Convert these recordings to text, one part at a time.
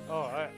Oh, alright.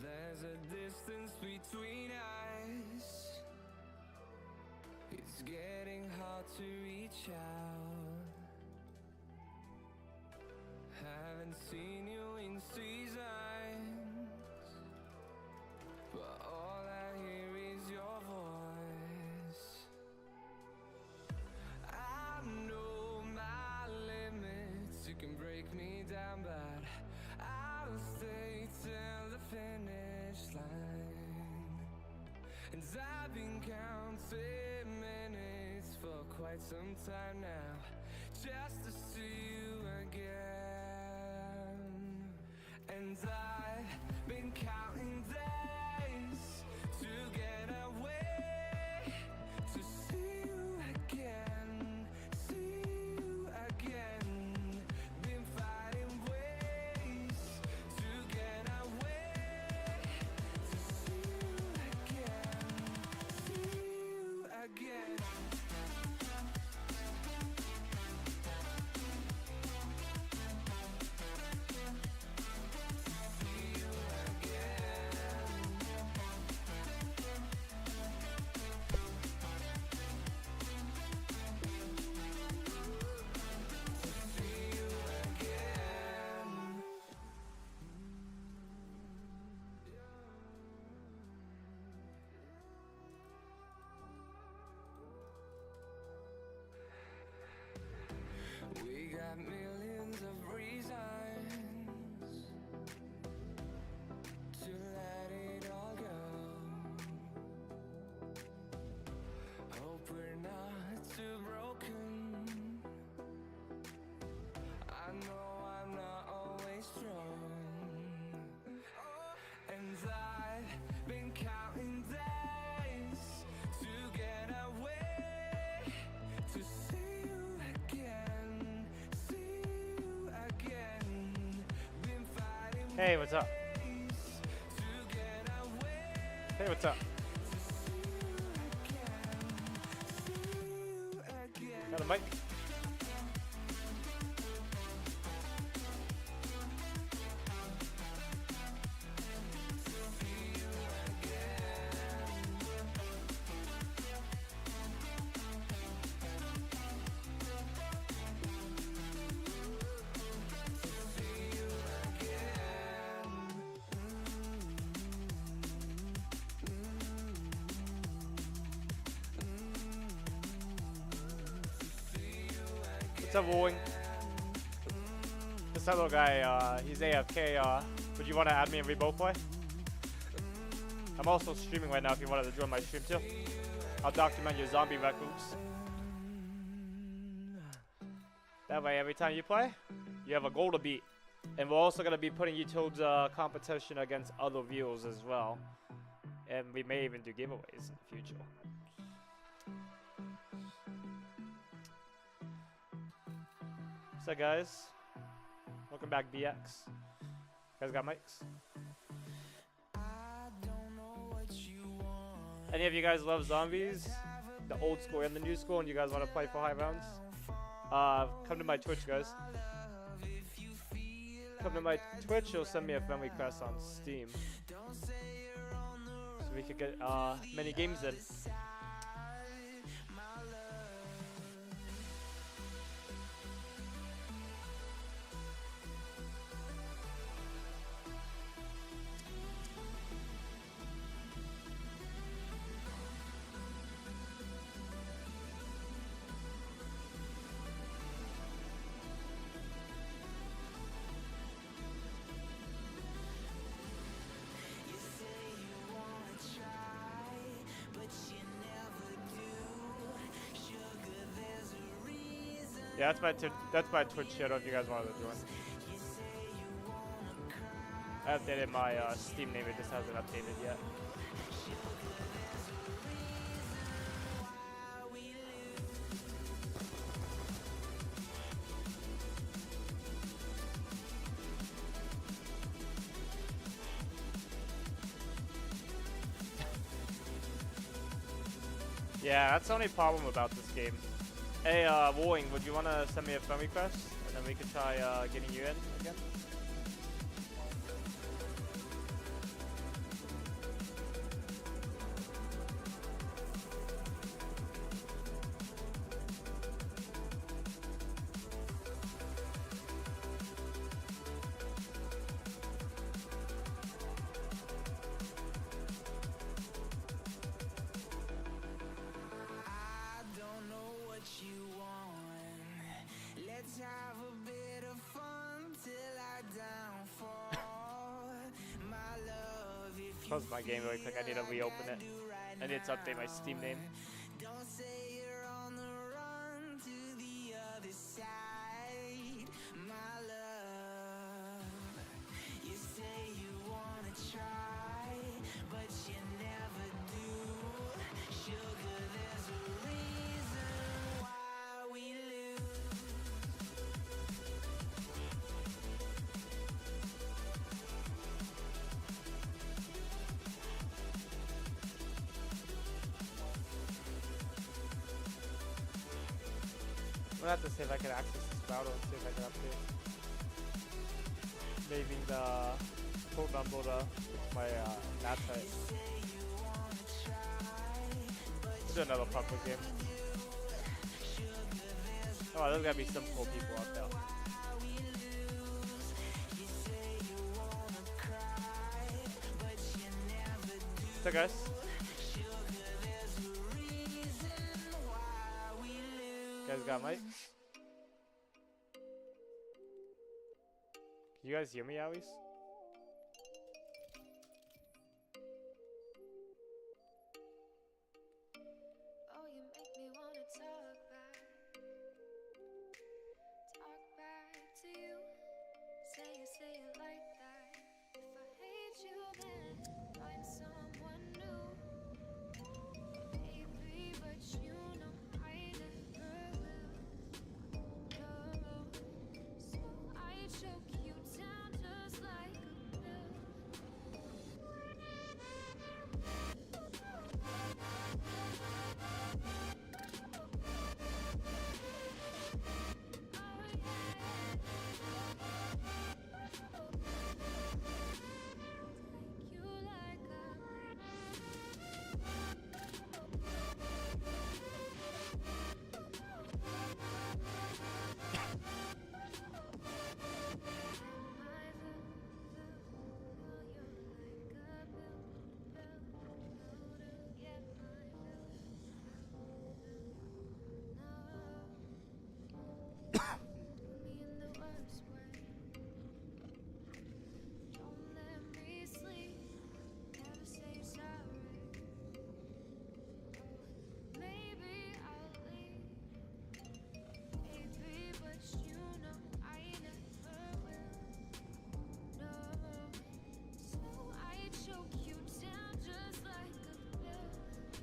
There's a distance between us. It's getting hard to reach out. Haven't seen you in seasons, but all I hear is your voice. I know my limits, you can break me down, but I'll stay till the finish line. And I've been counting minutes for quite some time now, just to see you again. And I've been counting days to get away, to see you again, see you again. Been fighting ways to get away, to see you again, see you again. We got millions of reasons to let it all go. Hope we're not too broken. I know I'm not always strong. And I've been counting days to get away, to see you again, see you again. Been fighting Hey, what's up? ways to get away, Hey, what's up? to see you again, see you again. Got a mic? What's up, Wooing? This other guy, he's AFK. Would you want to add me and we both play? I'm also streaming right now if you wanted to join my stream too. I'll document your zombie records. That way, every time you play, you have a goal to beat. And we're also going to be putting you towards competition against other viewers as well. And we may even do giveaways in the future. What's up, guys? Welcome back, BX. Guys got mics? Any of you guys love zombies? The old school and the new school, and you guys want to play for high rounds? Come to my Twitch, guys. Come to my Twitch, you'll send me a friend request on Steam. So we could get many games in. Yeah, that's my Twitch channel if you guys wanted to join. I updated my Steam name, it just hasn't updated yet. Yeah, that's the only problem about this game. Hey, Warring, would you want to send me a friend request? And then we can try getting you in again? Close my game really quick. I need to reopen it. I need to update my Steam name. Don't say you're on the run to the other side, my love. You say you wanna try, but you never do. Sugar, there's a reason why we lose. I'm gonna have to see if I can access this router and see if I can update. Maybe the phone number to my NAT site. Let's do another public game. Oh, there's gotta be some cool people out there. So guys. You guys got mics? Can you guys hear me at least? Oh, you make me wanna talk back to you. Say it like that. If I hate you, then find someone new. Baby, but you know I never will. No, so I choke you down just like a pill. You like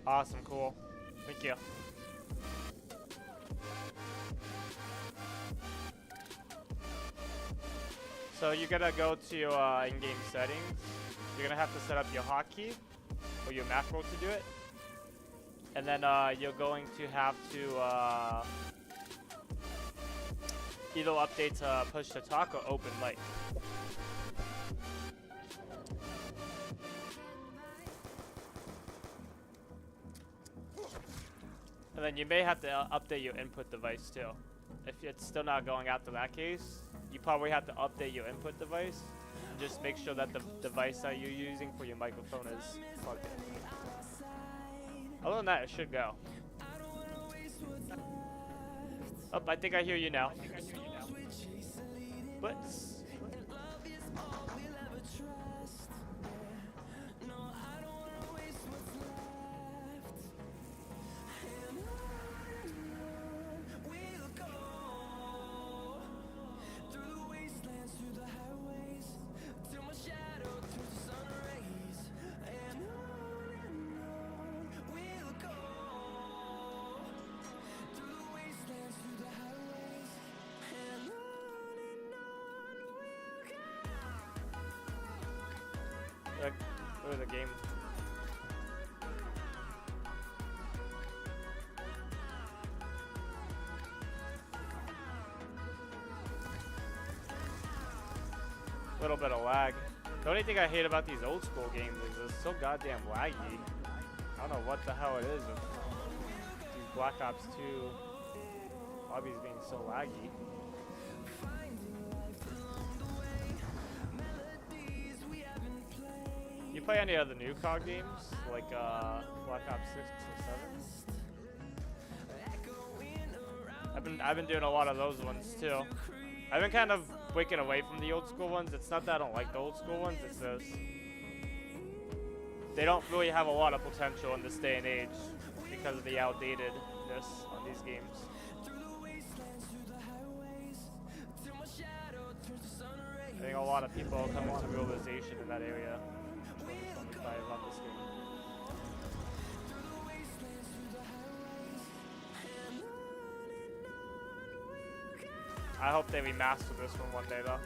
Awesome, cool. Thank you. So you're gonna go to in-game settings. You're gonna have to set up your hotkey or your macro to do it. And then you're going to have to either update to push to talk or open mic. And then you may have to update your input device too. If it's still not going after that case, you probably have to update your input device. And just make sure that the device that you're using for your microphone is plugged in. Other than that, it should go. Oh, I think I hear you now. Blitz. Go to the game. Little bit of lag. The only thing I hate about these old school games is it's so goddamn laggy. I don't know what the hell it is with these Black Ops 2 lobbies being so laggy. You play any of the new COD games, like Black Ops 6 or 7? I've been doing a lot of those ones too. I've been kind of breaking away from the old school ones. It's not that I don't like the old school ones, it's just they don't really have a lot of potential in this day and age because of the outdatedness on these games. I think a lot of people are coming to realization in that area. About this game. I hope they remaster this one day though.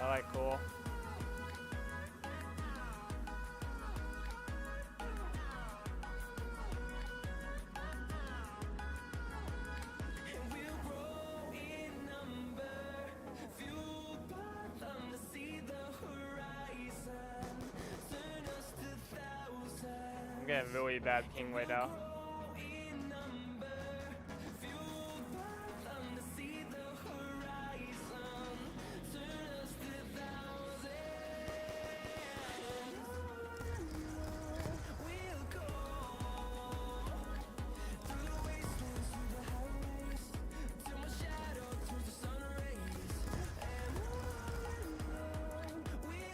Alright, cool. I'm getting really bad ping right now.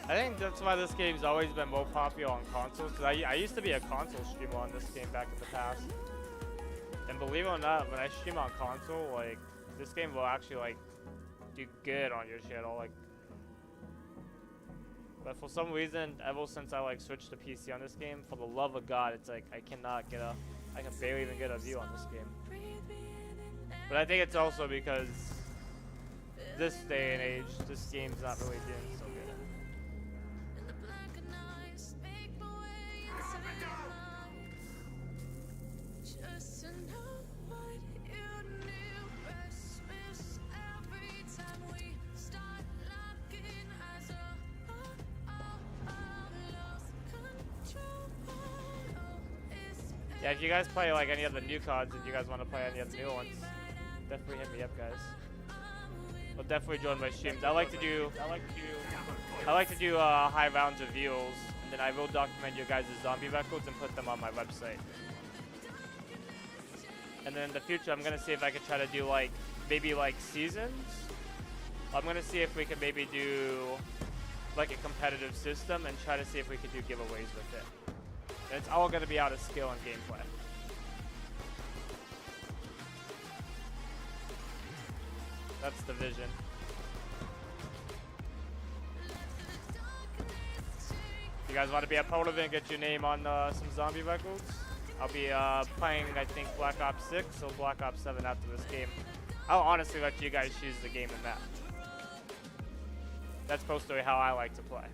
I think that's why this game's always been more popular on consoles, because I used to be a console streamer on this game back in the past. And believe it or not, when I stream on console, like, this game will actually, like, do good on your channel, like. But for some reason, ever since I, like, switched to PC on this game, for the love of God, it's like, I can barely even get a view on this game. But I think it's also because this day and age, this game's not really doing so good. Yeah, if you guys play like any of the new CODs and you guys want to play any of the new ones, definitely hit me up, guys. I'll definitely join my streams. I like to do high rounds of views, and then I will document your guys' zombie records and put them on my website. And then in the future, I'm gonna see if I can try to do like maybe like seasons. I'm gonna see if we can maybe do like a competitive system and try to see if we can do giveaways with it. And it's all gonna be out of skill and gameplay. That's the vision. You guys want to be a part of it and get your name on some zombie records? I'll be playing, I think, Black Ops 6 or Black Ops 7 after this game. I'll honestly let you guys choose the game and map. That's supposed to be how I like to play.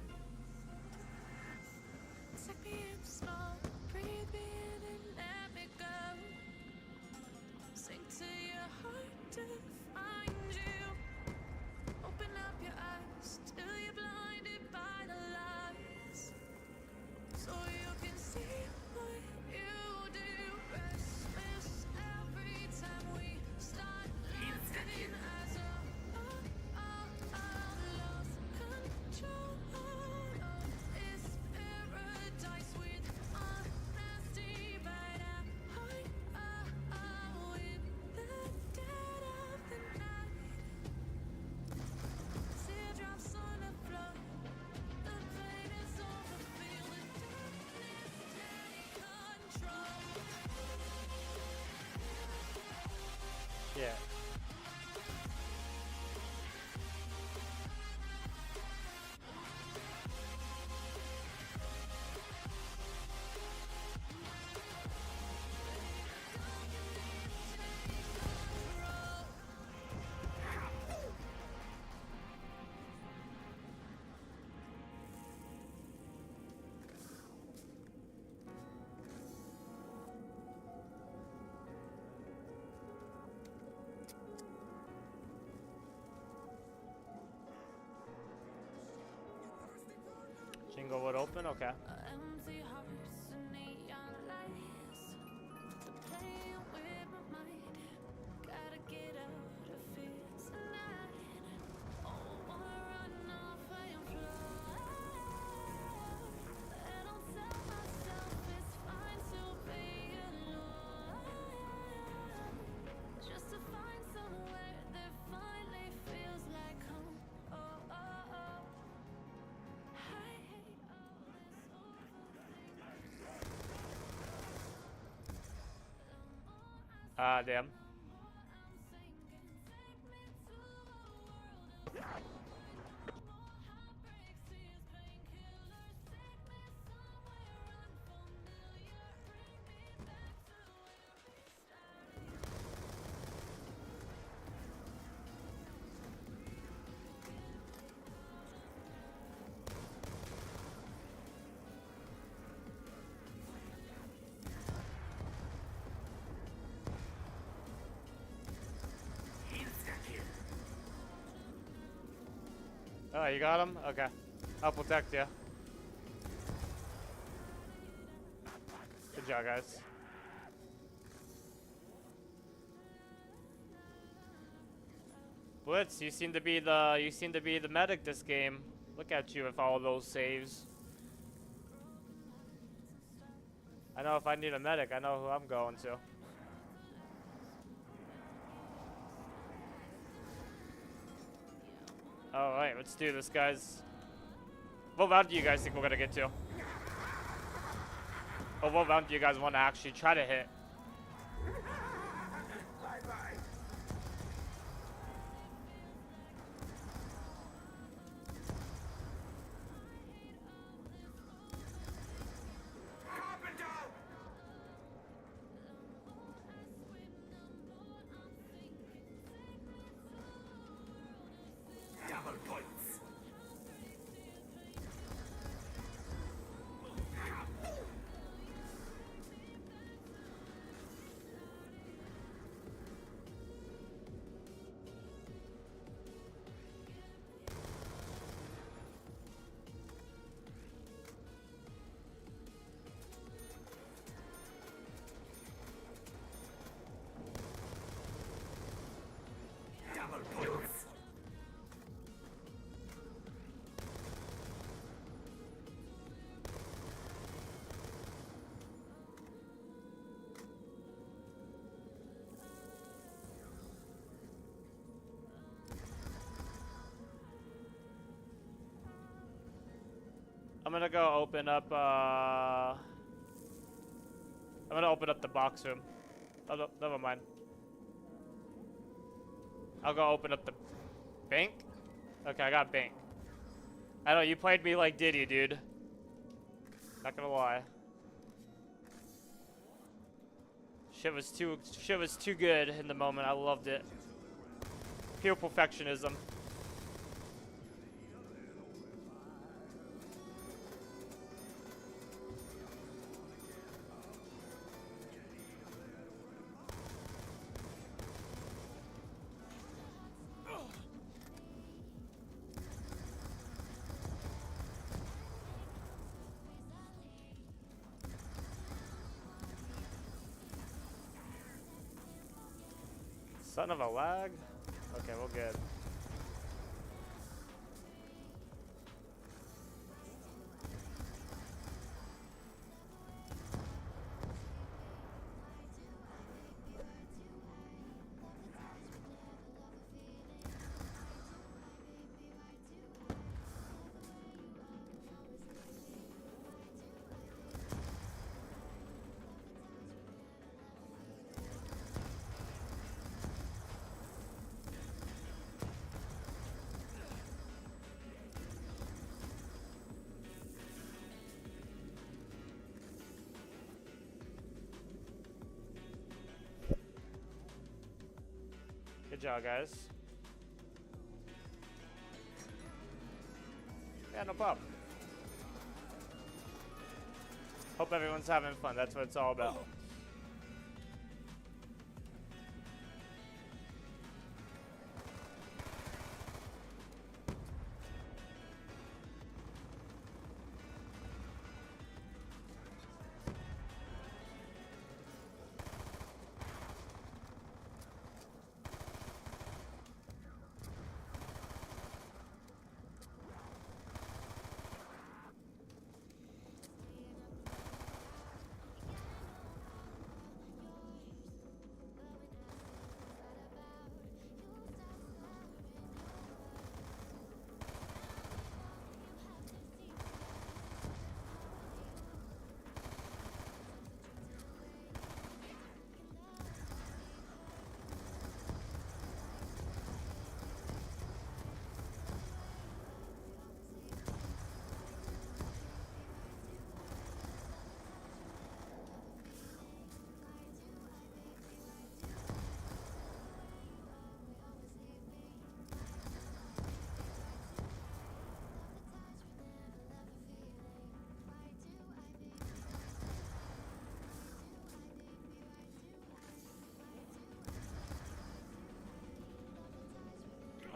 Inglewood open? Okay. Empty hearts and neon lights. They're playing with my mind. Gotta get out of here tonight. Oh, wanna run off and fly. And I'll tell myself it's fine to be alone. Just to find somewhere that finally feels like home. Oh, oh, oh. I hate all this overthinking. Ah, damn. Oh, you got him? Okay. I'll protect you. Good job, guys. Blitz, you seem to be the medic this game. Look at you with all those saves. I know if I need a medic, I know who I'm going to. Alright, let's do this, guys. What round do you guys think we're gonna get to? Or what round do you guys want to actually try to hit? I'm gonna go open up, I'm gonna open up the box room. Oh, no, never mind. I'll go open up the bank. Okay, I got bank. I know, you played me like Diddy, dude. Not gonna lie. Shit was too good in the moment. I loved it. Pure perfectionism. Son of a lag? Okay, we're good. Good job, guys. Yeah, no problem. Hope everyone's having fun. That's what it's all about.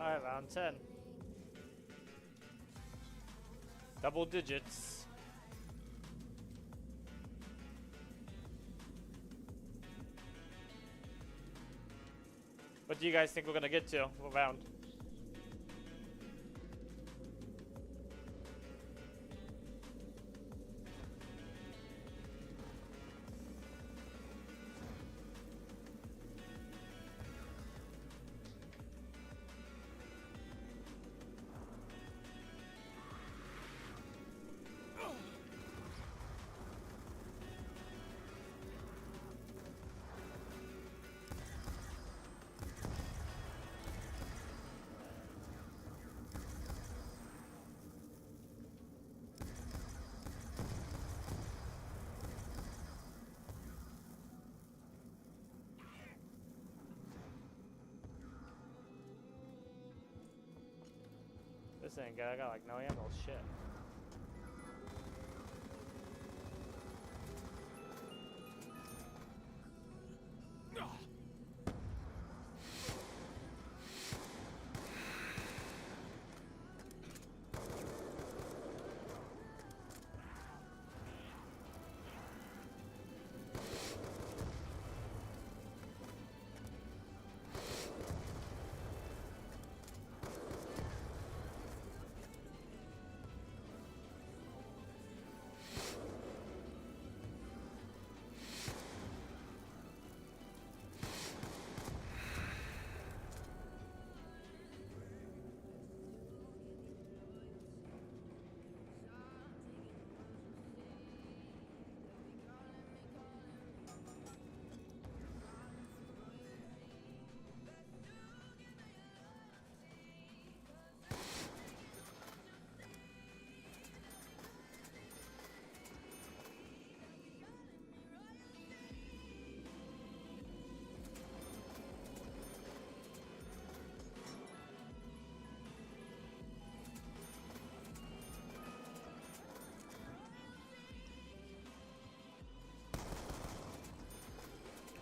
Alright, round 10. Double digits. What do you guys think we're gonna get to? What round? This ain't good. I got like no ammo. Shit.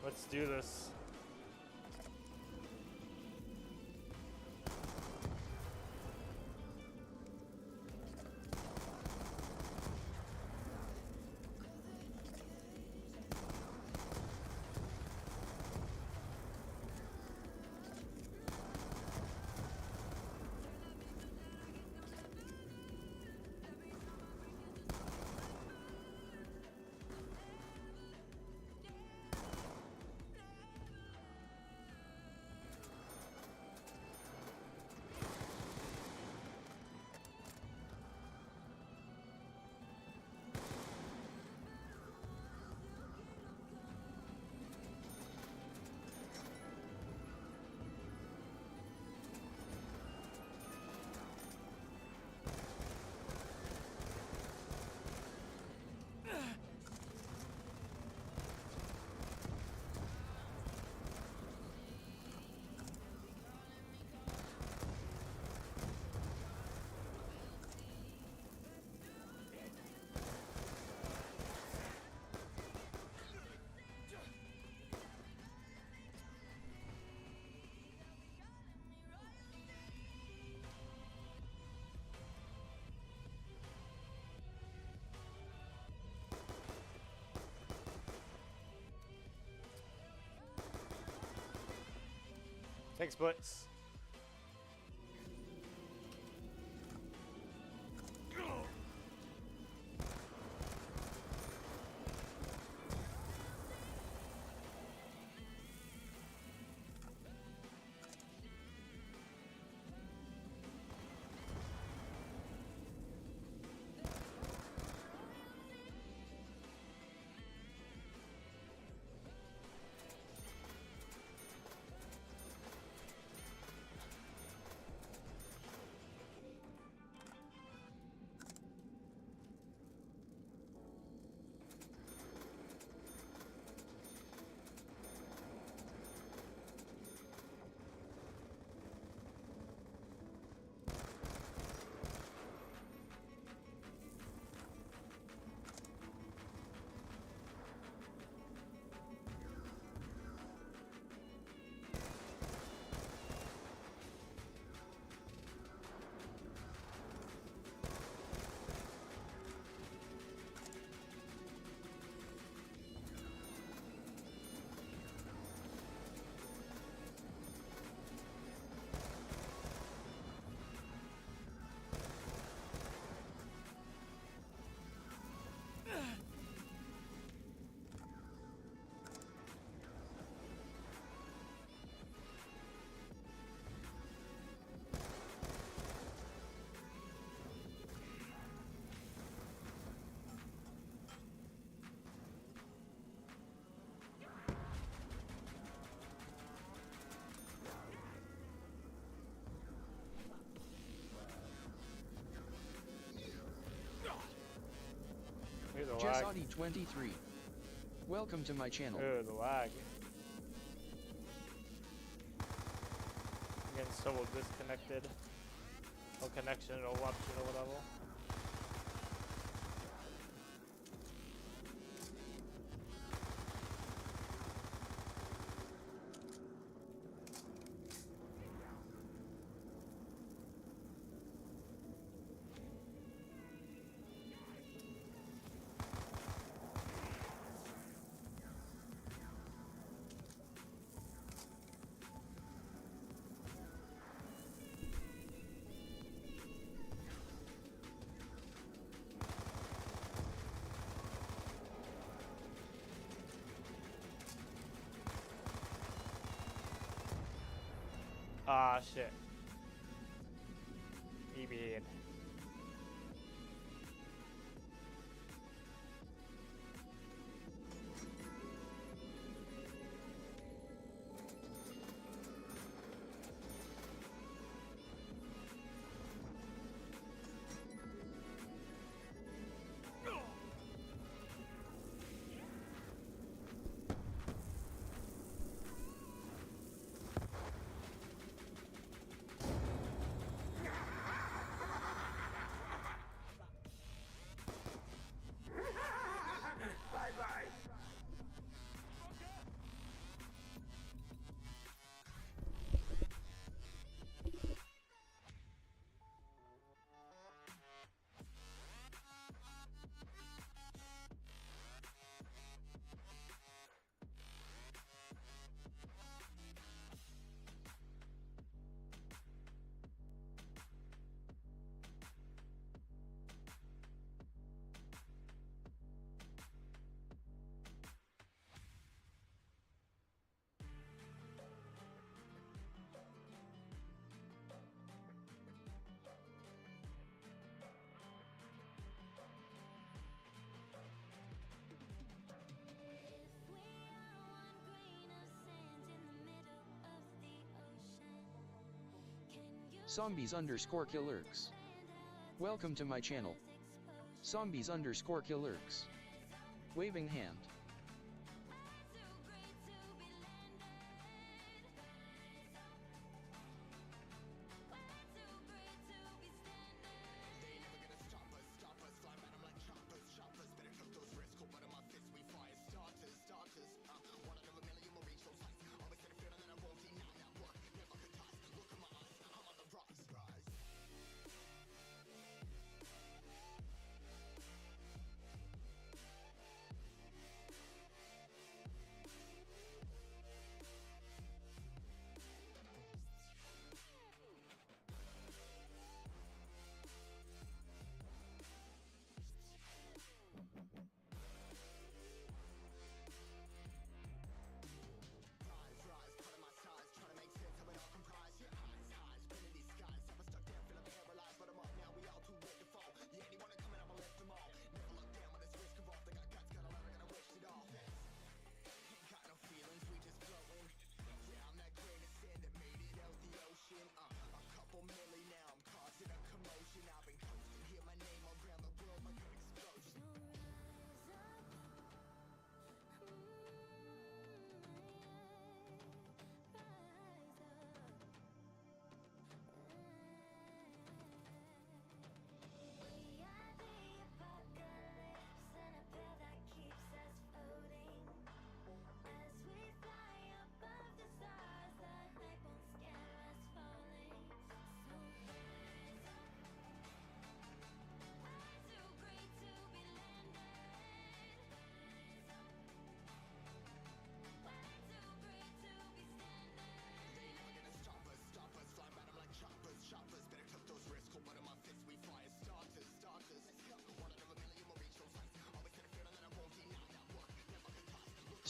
Let's do this. Thanks, Butts. the lag. Jessadi23. Welcome to my channel. Oh, the lag. I'm getting so disconnected. No connection or option or whatever. Ah, shit. Me bad. Zombies_killerx. Welcome to my channel. Zombies_killerx. Waving hand.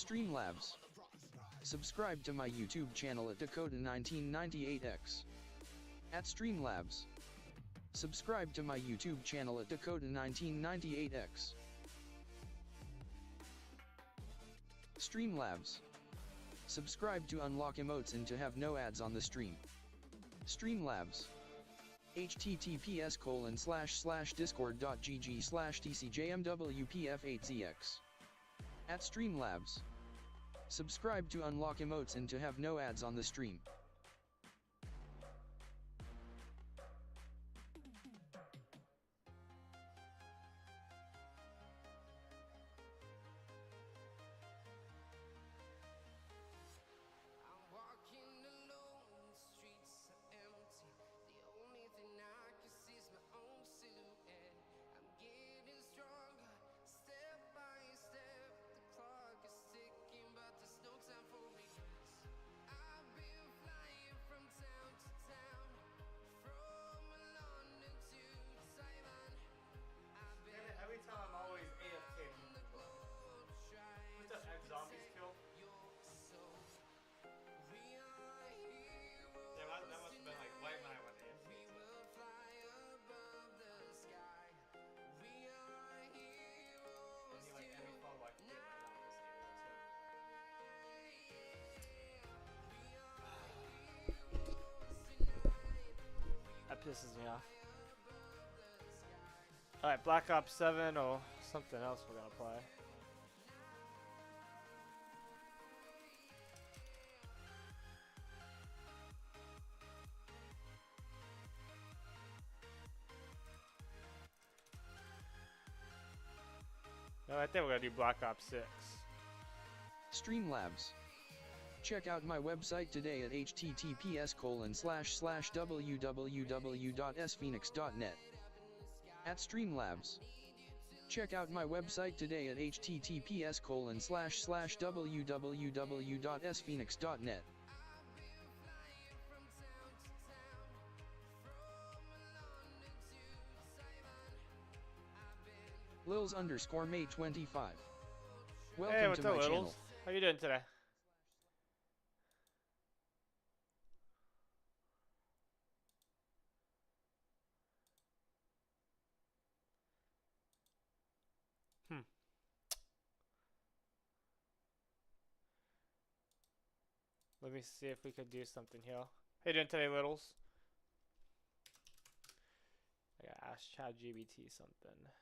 Streamlabs. Subscribe to my YouTube channel at Dakota1998X. At Streamlabs. Subscribe to my YouTube channel at Dakota1998X. Streamlabs. Subscribe to unlock emotes and to have no ads on the stream. Streamlabs. https://discord.gg/tcjmwpf8zx. At Streamlabs. Subscribe to unlock emotes and to have no ads on the stream. I'm walking alone, the streets are empty. The only thing I can see is my own silhouette. I'm getting stronger, step by step. The clock is ticking, but there's no time for regrets. I've been flying from town to town, from London to Taiwan. I've been Every time I'm always AFK. What's up, X Zombies kill? Yeah, that must have been like right when I went AFK. We will fly above the sky. We are heroes. And you like any phone like you get right on this area too. That pisses me off. Alright, Black Ops 7 or something else we're gonna play. No, I think we're gonna do Black Ops 6. Streamlabs. Check out my website today at https://www.sphoenix.net. At Streamlabs. Check out my website today at https://www.sphoenix.net. Lils_May25. Welcome Hey, what's to up, my Littles? channel. How you doing today? Let me see if we could do something here. How you doing today, Littles? I gotta ask ChatGPT something.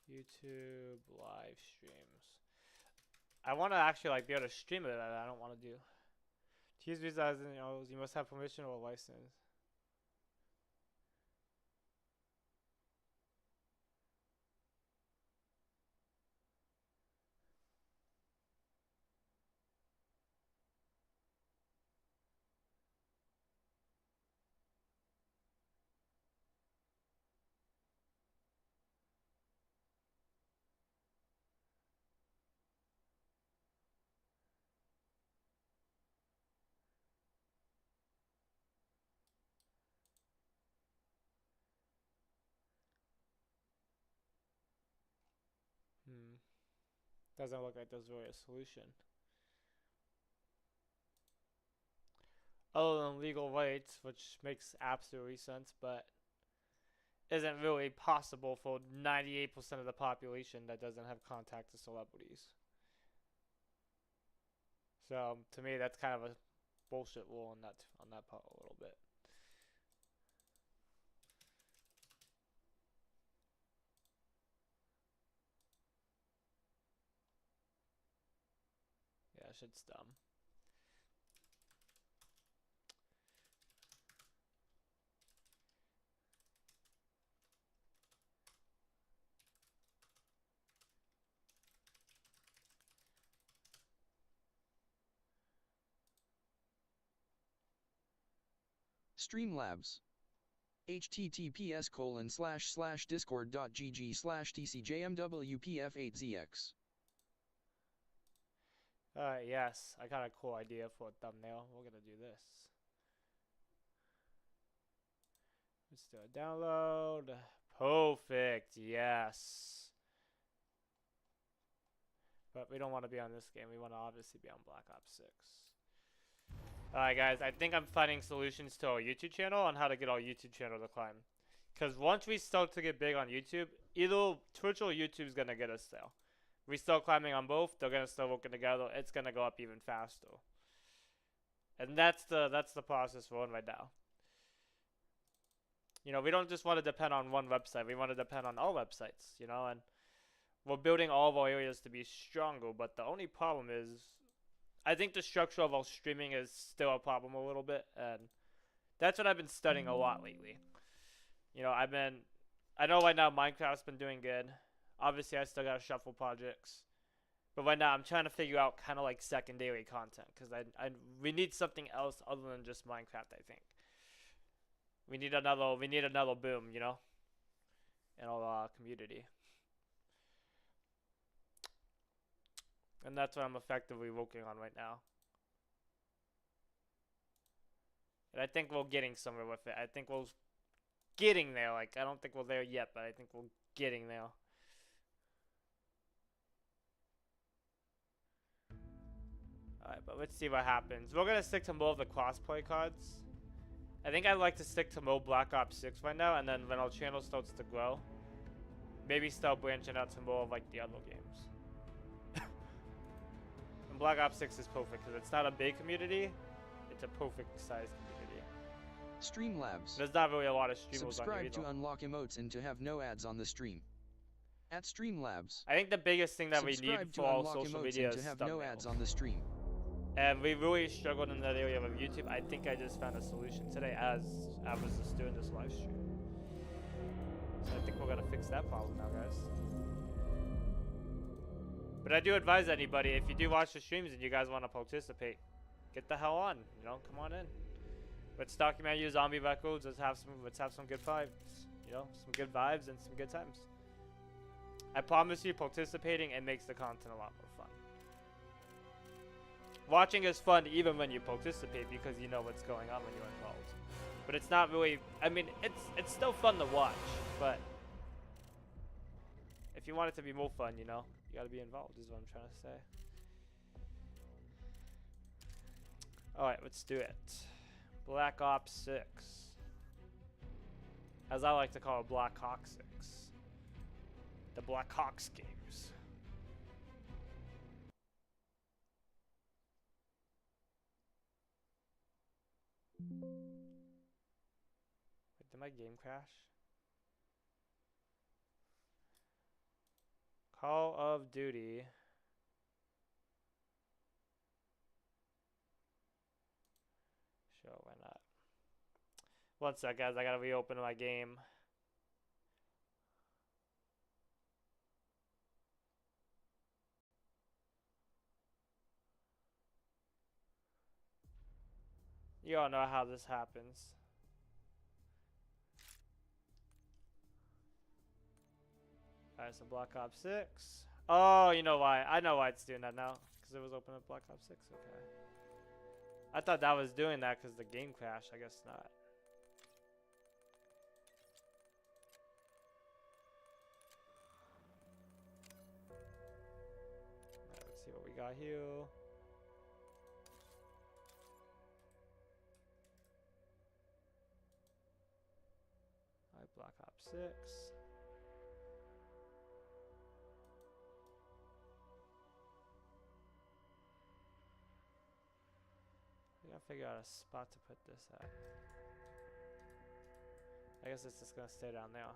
YouTube live streams. I want to actually like be able to stream it. I don't want to do. To use these as you must have permission or a license. Doesn't look like there's really a solution. Other than legal rights, which makes absolutely sense, but isn't really possible for 98% of the population that doesn't have contact to celebrities. So to me, that's kind of a bullshit rule on that part a little bit. Yeah, shit's dumb. Streamlabs. https://discord.gg/tcjmwpf8zx. Yes, I got a cool idea for a thumbnail. We're gonna do this. Let's do a download. Perfect, yes. But we don't want to be on this game. We want to obviously be on Black Ops 6. Alright guys, I think I'm finding solutions to our YouTube channel on how to get our YouTube channel to climb. Because once we start to get big on YouTube, either Twitch or YouTube's going to get us there. We start climbing on both, they're going to start working together, it's going to go up even faster. And that's the process we're on right now. You know, we don't just want to depend on one website, we want to depend on all websites, you know, and we're building all of our areas to be stronger, but the only problem is, I think the structure of our streaming is still a problem a little bit, and that's what I've been studying a lot lately. You know, I know right now Minecraft's been doing good. Obviously, I still got shuffle projects. But right now, I'm trying to figure out kind of like secondary content, because we need something else other than just Minecraft, I think. We need another boom, you know, in our community. And that's what I'm effectively working on right now. And I think we're getting somewhere with it. I think we're getting there. Like, I don't think we're there yet, but I think we're getting there. Alright, but let's see what happens. We're going to stick to more of the crossplay cards. I think I'd like to stick to more Black Ops 6 right now, and then when our channel starts to grow, maybe start branching out to more of like the other games. And Black Ops 6 is perfect because it's not a big community, it's a perfect sized community. Streamlabs. There's not really a lot of streamers on here Subscribe to either. unlock emotes and to have no ads on the stream. At Streamlabs. I think the biggest thing that we need Subscribe to for all unlock social emotes media and is to have no ads thumbnails. on the stream. And we really struggled in that area of YouTube. I think I just found a solution today as I was just doing this live stream. So I think we're gonna fix that problem now, guys. But I do advise anybody, if you do watch the streams and you guys want to participate, get the hell on. You know, come on in. Let's document your zombie records. Let's have some good vibes. You know, some good vibes and some good times. I promise you, participating, it makes the content a lot more fun. Watching is fun even when you participate because you know what's going on when you're involved. But it's not really, I mean, it's still fun to watch, but if you want it to be more fun, you know, you gotta be involved is what I'm trying to say. Alright, let's do it. Black Ops 6. As I like to call it, Black Hawk 6. The Black Hawks games. Wait, did my game crash? Call of Duty. Sure, why not? One sec, guys. I gotta reopen my game. You all know how this happens. Alright, so Black Ops 6. Oh, you know why. I know why it's doing that now. Because it was open at Black Ops 6. Okay. I thought that was doing that because the game crashed. I guess not. Alright, let's see what we got here. Alright, Black Ops 6. I gotta figure out a spot to put this at. I guess it's just gonna stay down there.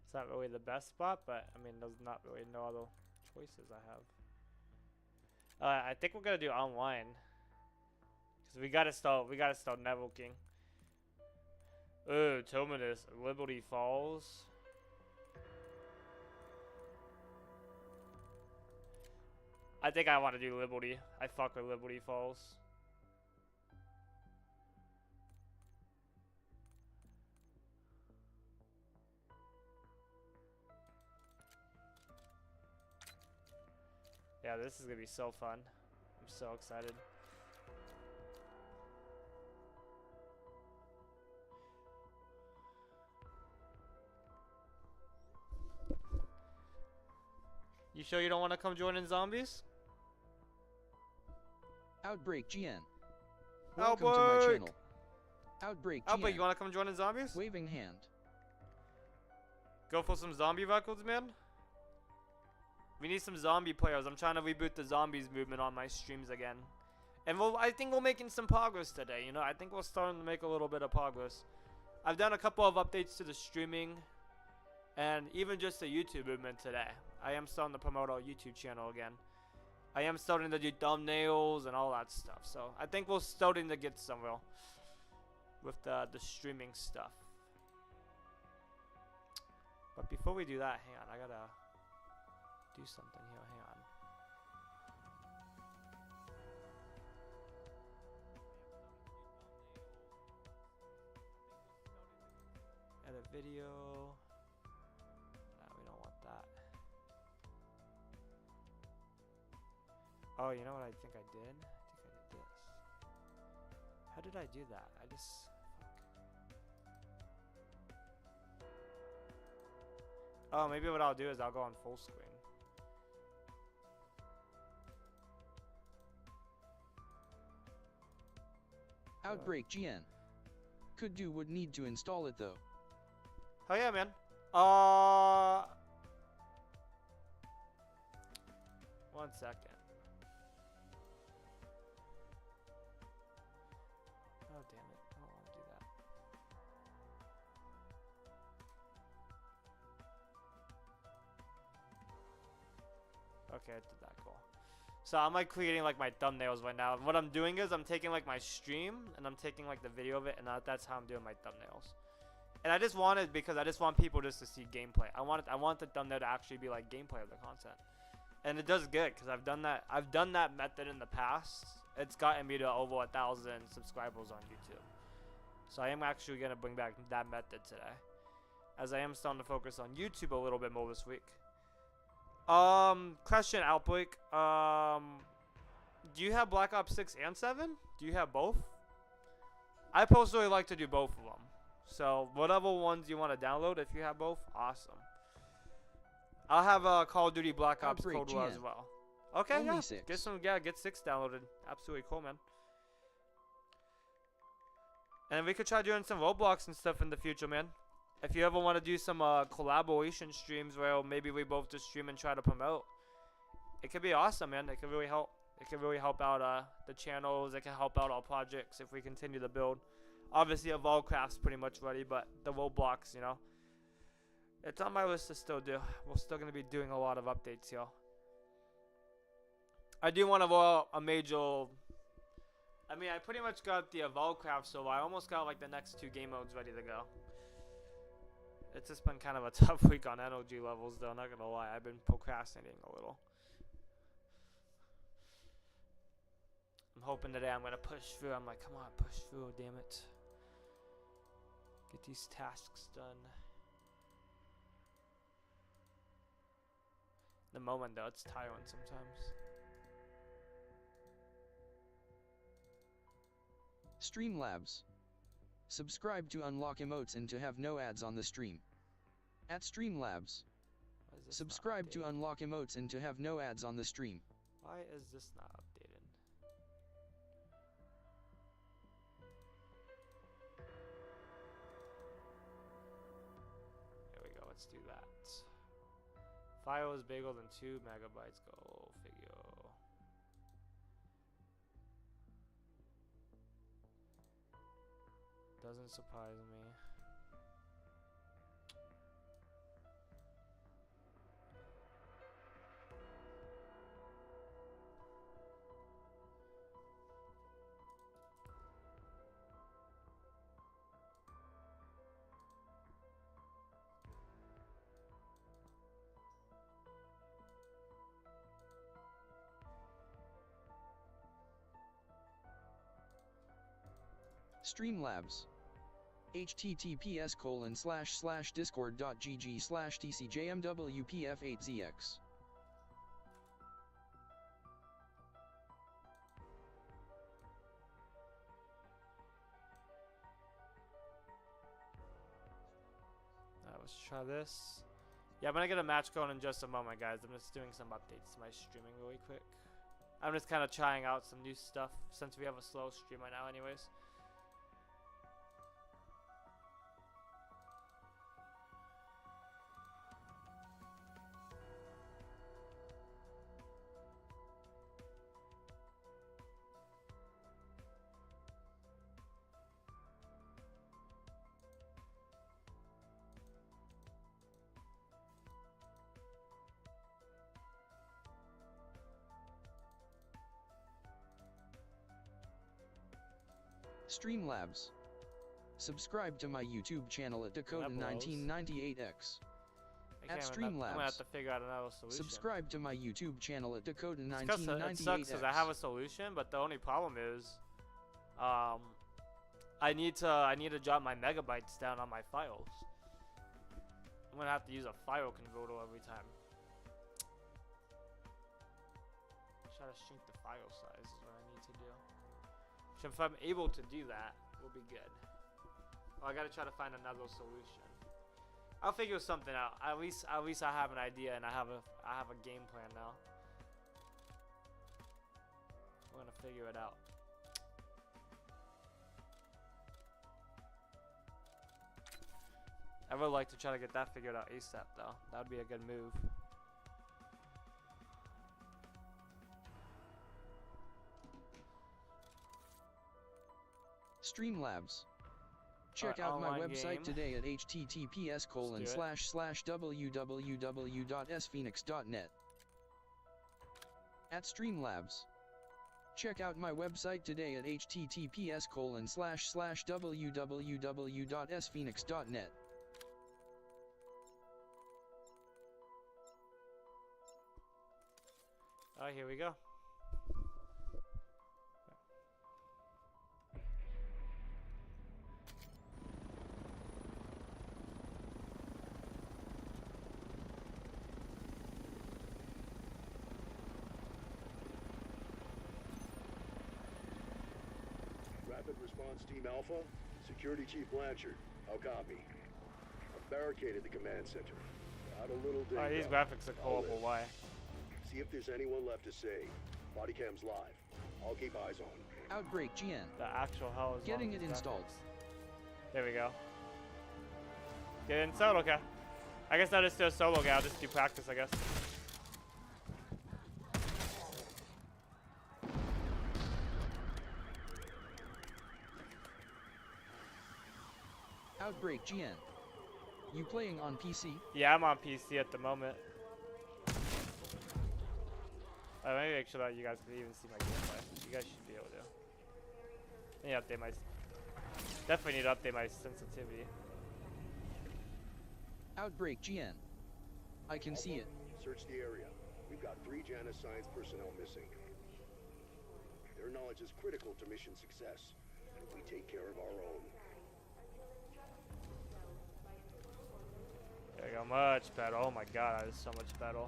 It's not really the best spot, but I mean, there's not really no other choices I have. I think we're gonna do online, cause we gotta start networking. Ooh, Terminus, Liberty Falls. I think I want to do Liberty. I fuck with Liberty Falls. Yeah, this is gonna be so fun. I'm so excited. sure you don't want to come join in zombies? Outbreak GN. Welcome to my Outbreak! channel. Outbreak GN. Outbreak, you want to come join in zombies? Waving hand. Go for some zombie records, man. We need some zombie players. I'm trying to reboot the zombies movement on my streams again. And I think we're making some progress today, you know? I think we're starting to make a little bit of progress. I've done a couple of updates to the streaming and even just the YouTube movement today. I am starting to promote our YouTube channel again. I am starting to do thumbnails and all that stuff. So I think we're starting to get somewhere with the streaming stuff. But before we do that, hang on, I gotta do something here, hang on. Edit video. No, we don't want that. Oh, you know what I think I did? I think I did this. How did I do that? I just... Oh, maybe what I'll do is I'll go on full screen. Outbreak GN. Would need to install it though. Oh yeah, man. One second. Oh damn it! I don't want to do that. Okay, I did that. Cool. So I'm like creating like my thumbnails right now. And what I'm doing is I'm taking like my stream and I'm taking like the video of it, and that's how I'm doing my thumbnails. And I just wanted, because I just want people just to see gameplay. I want the thumbnail to actually be like gameplay of the content. And it does good because I've done that method in the past. It's gotten me to over 1,000 subscribers on YouTube. So I am actually gonna bring back that method today, as I am starting to focus on YouTube a little bit more this week. Question, Outbreak. Do you have Black Ops 6 and 7? Do you have both? I personally like to do both of them. So whatever ones you want to download, if you have both, awesome. I'll have Call of Duty Black Ops Cold War as well. Okay, Only yeah. 6. Get 6 downloaded. Absolutely cool, man. And we could try doing some Roblox and stuff in the future, man. If you ever want to do some collaboration streams where maybe we both just stream and try to promote, it could be awesome, man. It could really help. It could really help out the channels. It can help out our projects if we continue to build. Obviously, Evolvecraft's pretty much ready, but the Roblox, you know, it's on my list to still do. We're still going to be doing a lot of updates here. I do want to roll a major... I mean, I pretty much got the Evolvecraft, so I almost got like the next 2 game modes ready to go. It's just been kind of a tough week on energy levels, though, not gonna lie. I've been procrastinating a little. I'm hoping today I'm gonna push through. I'm like, come on, push through, damn it. Get these tasks done. The moment, though, it's tiring sometimes. Streamlabs. Subscribe to unlock emotes and to have no ads on the stream. At Streamlabs. Why is this Subscribe not to updated? unlock emotes and to have no ads on the stream. Why is this not updated? Here we go, let's do that. File is bigger than 2 megabytes. Go figure. Doesn't surprise me. Streamlabs. https://discord.gg/tcjmwpf8zx. Let's try this. Yeah, I'm gonna get a match going in just a moment, guys. I'm just doing some updates to my streaming really quick. I'm just kind of trying out some new stuff since we have a slow stream right now anyways. Streamlabs. Subscribe to my YouTube channel at Dakota1998X. I At can't remember. I'm gonna have Streamlabs. to figure out another solution. Subscribe to my YouTube channel at It Dakota1998X. sucks because I have a solution, but the only problem is, I need to drop my megabytes down on my files. I'm gonna have to use a file converter every time. Try to shrink the file size is what I need to do. So if I'm able to do that, we'll be good. Oh, I gotta try to find another solution. I'll figure something out. At least I have an idea and I have a game plan now. We're gonna figure it out. I would like to try to get that figured out ASAP though. That would be a good move. Streamlabs. Check Alright, out my online website game. today at https://www.sphoenix.net. At Streamlabs. Check out my website today at https://www.sphoenix.net. Alright, here we go. Rapid Response Team Alpha, Security Chief Blanchard. How copy? I've barricaded the command center. Got a little Alright, these dinged up. graphics are I'll cool, but live. why? See if there's anyone left to save. Body cam's live. I'll keep eyes on. Outbreak GN. The actual hell is wrong Getting with it these installed. graphics? There we go. Get it installed, okay. I guess I'll just do a solo guy. I'll just do practice, I guess. Outbreak GN. You playing on PC? Yeah, I'm on PC at the moment. Let me make sure that you guys can even see my gameplay. You guys should be able to. I need to update my... Definitely need to update my sensitivity. Outbreak GN. I can see it. Search the area. We've got 3 Janus Science personnel missing. Their knowledge is critical to mission success, and we take care of our own. There you go, much better. Oh my god, that is so much better.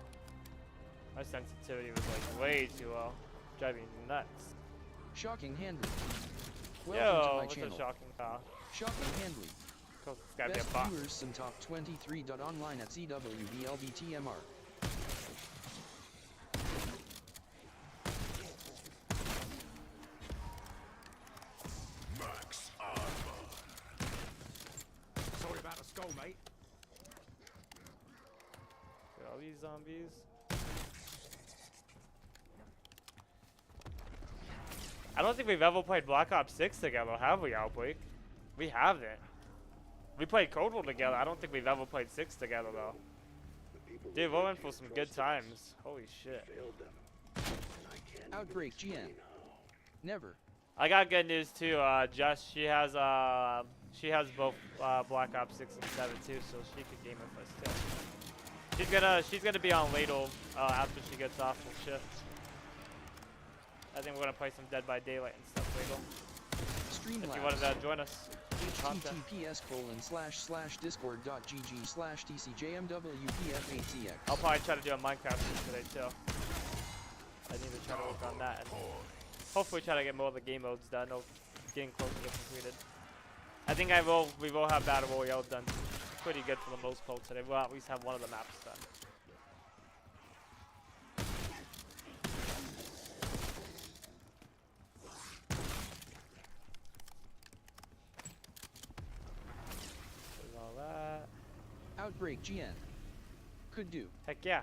My sensitivity was like way too low. Driving me nuts. Shocking handling. Welcome Yo, to my what's channel. a shocking car? Shocking handling. Course, it's gotta be Best a bot. viewers some top 23.online at CWBLBTMR. Sorry about the skull, mate. Look at all these zombies. I don't think we've ever played Black Ops 6 together, have we, Outbreak? We haven't. We played Cold War together. I don't think we've ever played 6 together, though. The people Dude, who we're work in for here some good trusted us. times. Holy shit. Failed them. And I can't Outbreak even GN. explain how. Never. I got good news too. Jess, she has both Black Ops 6 and 7 too, so she could game with us too. She's gonna be on Ladle after she gets off her shift. I think we're gonna play some Dead by Daylight and stuff, Ladle. If you wanted Streamlabs. to join us. Content. https://discord.gg/tcjmwpf8cx. I'll probably try to do a Minecraft stream today too. I need to try to work on that and hopefully try to get more of the game modes done or getting closer to completed. I think we will have Battle Royale done pretty good for the most part today. We'll at least have one of the maps done. There's all that. Outbreak GN. Could do. Heck yeah.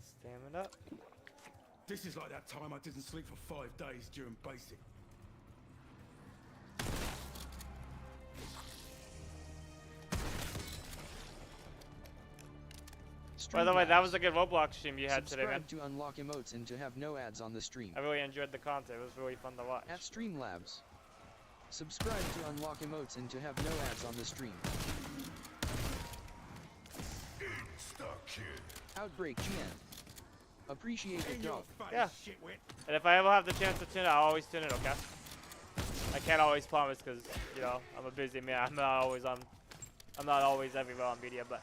Stamina up. This is like that time I didn't sleep for 5 days during basic. By the way, that was a good Roblox stream you had today, man. Subscribe to unlock emotes and to have no ads on the stream. I really enjoyed the content. It was really fun to watch. At Streamlabs. Subscribe to unlock emotes and to have no ads on the stream. Outbreak GN. Appreciate it, In your dog. face, Yeah. shitwit. And if I ever have the chance to tune it, I'll always tune it, okay? I can't always promise because, you know, I'm a busy man. I'm not always everywhere on media, but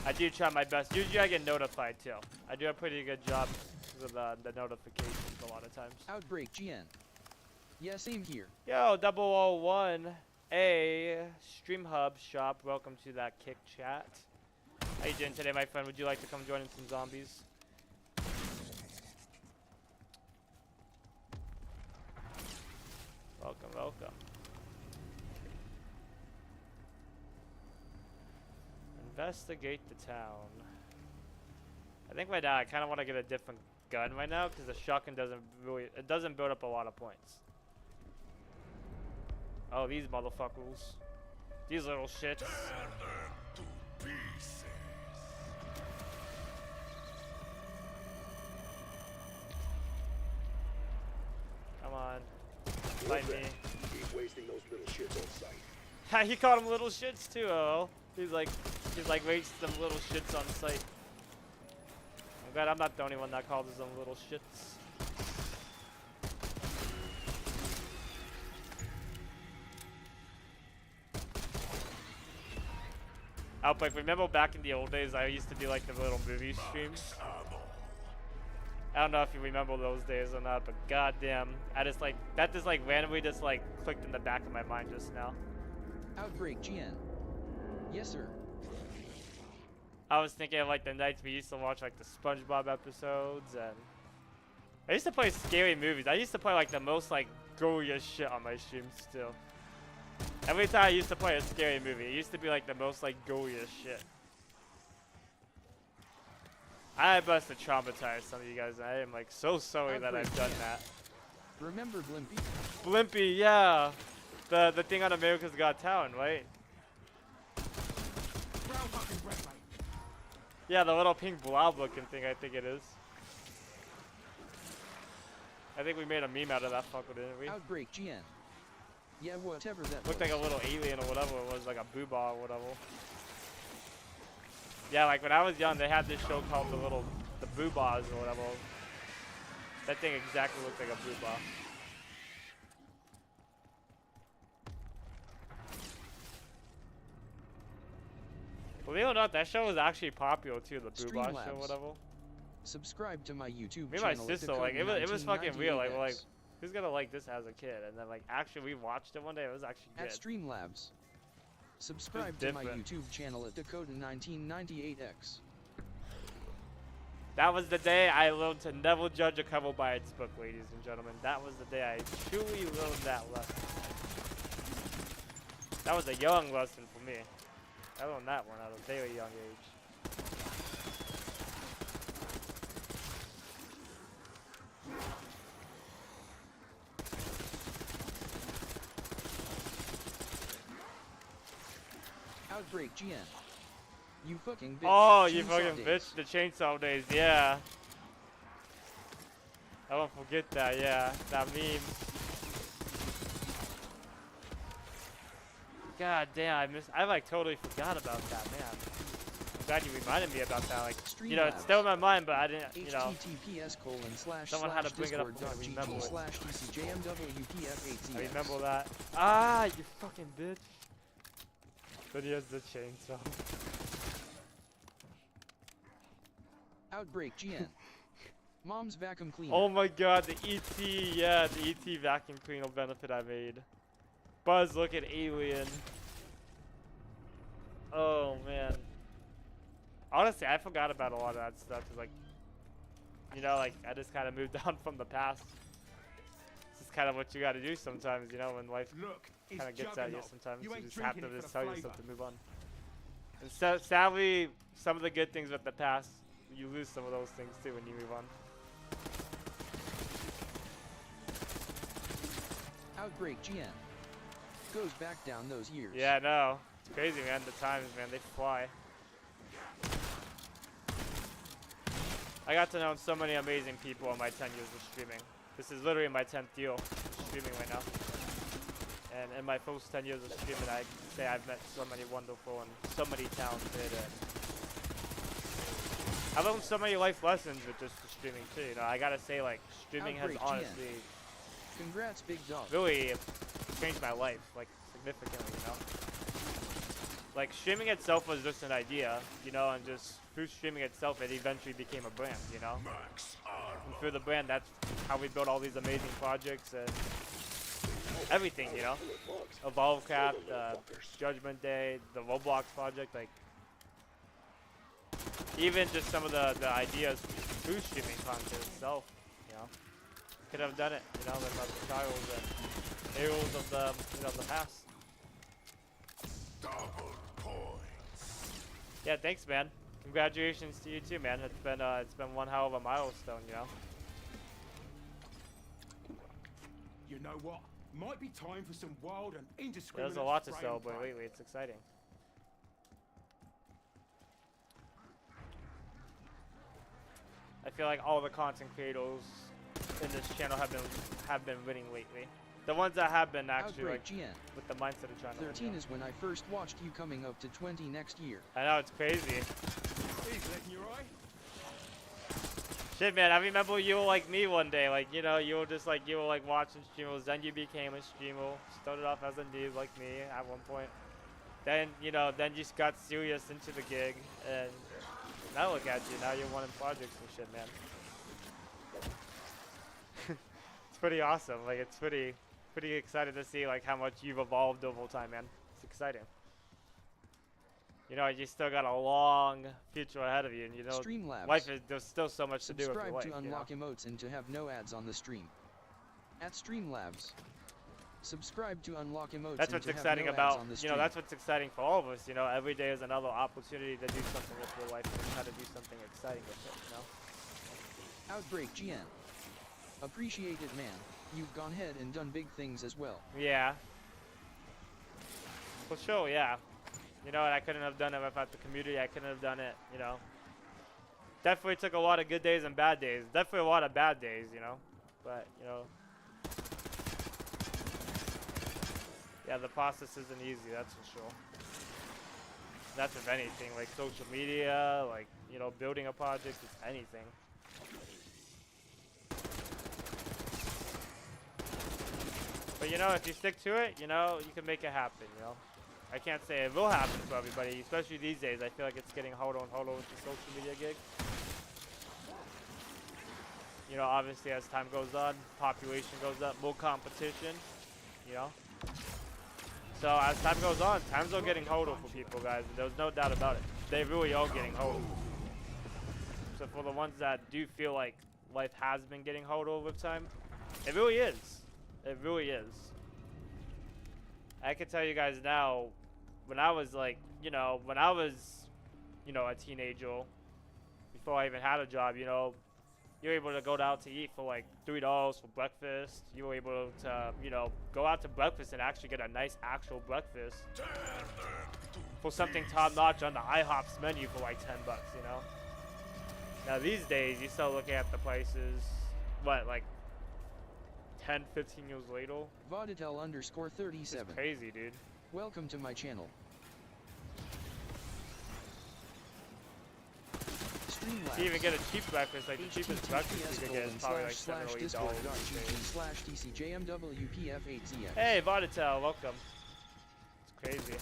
I do try my best. Usually I get notified too. I do a pretty good job with the notifications a lot of times. Outbreak GN. Yeah, same here. Yo, 001A Stream Hub shop. Welcome to that kick chat. How you doing today, my friend? Would you like to come join in some zombies? Welcome, welcome. Investigate the town. I think right now I kind of want to get a different gun right now because the shotgun doesn't build up a lot of points. Oh, these motherfuckers. These little shits. Come on. Fight me. Keep wasting those little shits on sight. He called them little shits too, oh. He's like wasting them little shits on sight. I'm glad I'm not the only one that calls them little shits. Outbreak, remember back in the old days I used to do like the little movie streams? I don't know if you remember those days or not, but goddamn, that just like randomly just like clicked in the back of my mind just now. Outbreak GN. Yes, sir. I was thinking of like the nights we used to watch like the SpongeBob episodes, and I used to play scary movies. I used to play like the most like ghouliest shit on my streams still. Every time I used to play a scary movie, it used to be like the most like ghouliest shit. I must have traumatized some of you guys. I am like so sorry that I've done that. Remember Blimpy? Blimpy, yeah. The thing on America's Got Talent, right? Brown fucking bread, mate. Yeah, the little pink blob looking thing, I think it is. I think we made a meme out of that fucker, didn't we? Outbreak GN. Yeah, whatever that Looked was. like a little alien or whatever it was, like a boobah or whatever. Yeah, like when I was young, they had this show called the boobahs or whatever. That thing exactly looked like a boobah. Believe it or not, that show was actually popular too, the boobah show or Streamlabs. whatever. Subscribe to my YouTube Me and my channel. sister, like, it was fucking real. Like, we're like, who's gonna like this as a kid? And then, like, actually, we watched it one day. It was actually good. At Streamlabs. Subscribe to my different. YouTube channel at Dakota1998X. That was the day I learned to never judge a cover by its book, ladies and gentlemen. That was the day I truly learned that lesson. That was a young lesson for me. I learned that one at a very young age. Outbreak GN. You fucking bitch. Oh, you Chainsaw fucking days. bitch. The chainsaw days, yeah. I won't forget that, yeah. That meme. God damn, I like totally forgot about that, man. I'm glad you reminded me about that. Like, you know, it's still in my mind, but I didn't, you know. Someone had to bring it up for me to remember it. /discordgg/dcjmwpf8cs. I remember that. Ah, you fucking bitch. But he has the chainsaw. Outbreak GN. Mom's vacuum cleaner. Oh my god, the ET, yeah, the ET vacuum cleaner benefit I made. Buzz, look at Alien. Oh man. Honestly, I forgot about a lot of that stuff. 'Cause, like, you know, like, I just kind of moved on from the past. This is kind of what you got to do sometimes, you know, when life Look, it's kind of gets at you Juggernaut. sometimes. You You ain't just have to drinking it just for tell the yourself to flavour. move on. And sadly, some of the good things with the past, you lose some of those things too when you move on. Outbreak GN. Goes back down those years. Yeah, I know. It's crazy, man. The times, man, they fly. I got to know so many amazing people in my 10 years of streaming. This is literally my 10th deal streaming right now. And in my first 10 years of streaming, I can say I've met so many wonderful and so many talented. And I've learned so many life lessons with just the streaming too. You know, I gotta say, like, streaming has Outbreak GN. honestly Congrats, big dog. really changed my life, like, significantly, you know? Like, streaming itself was just an idea, you know, and just through streaming itself, it eventually became a brand, you know? And through the brand, that's how we built all these amazing projects and everything, you know? Evolvecraft, Judgment Day, the Roblox project, like, even just some of the ideas through streaming content itself, you know? Could have done it, you know, with the trials and heroes of the, you know, the past. Yeah, thanks, man. Congratulations to you too, man. It's been one hell of a milestone, you know. You know what? Might be time for some wild and indiscriminate. There's a lot to spray and celebrate pray. lately. It's exciting. I feel like all the content creators in this channel have been winning lately. The ones that have been actually Outbreak like GN. with the mindset of trying to win. 13 you know. is when I first watched you coming up to 20 next year. I know, it's crazy. He's letting your eye. Shit, man, I remember you were like me one day. Like, you know, you were just like, you were like watching streamers. Then you became a streamer. Started off as a noob like me at one point. Then, you know, then you just got serious into the gig. And now look at you. Now you're winning projects and shit, man. It's pretty awesome. Like, it's pretty excited to see like how much you've evolved over time, man. It's exciting. You know, you still got a long future ahead of you, and you know, Streamlabs. life is there's still so much to do with your Subscribe life. to you know? unlock emotes and to have no ads on the stream. At Streamlabs. Subscribe to unlock emotes That's and what's to have exciting no ads about, on the you stream. know, that's what's exciting for all of us. You know, every day is another opportunity to do something with your life and try to do something exciting with it. You know. Outbreak GN. Appreciate it, man. You've gone ahead and done big things as well. Yeah. For sure, yeah. You know, and I couldn't have done it without the community. I couldn't have done it, you know. Definitely took a lot of good days and bad days. Definitely a lot of bad days, you know. But, you know. Yeah, the process isn't easy, that's for sure. That's with anything, like social media, like, you know, building a project, it's anything. But, you know, if you stick to it, you know, you can make it happen, you know. I can't say it will happen for everybody, especially these days. I feel like it's getting harder and harder with the social media gig. You know, obviously as time goes on, population goes up, more competition, you know. So as time goes on, times are getting harder for people, guys. And there's no doubt about it. They really are getting harder. So for the ones that do feel like life has been getting harder with time, it really is. It really is. I can tell you guys now, when I was like, you know, a teenager, before I even had a job, you know, you were able to go out to eat for like $3 for breakfast. You were able to, you know, go out to breakfast and actually get a nice actual breakfast for something top notch on the IHOP's menu for like $10, you know. Now these days, you start looking at the prices, what, like 10, 15 years later? Voditel_37. It's crazy, dude. Welcome to my channel. Streamlabs. To even get a cheap breakfast, like the cheapest breakfast you could get is probably like $7 or $8 these days. /TCJMWPF8ZX. Hey, Voditel, welcome. It's crazy.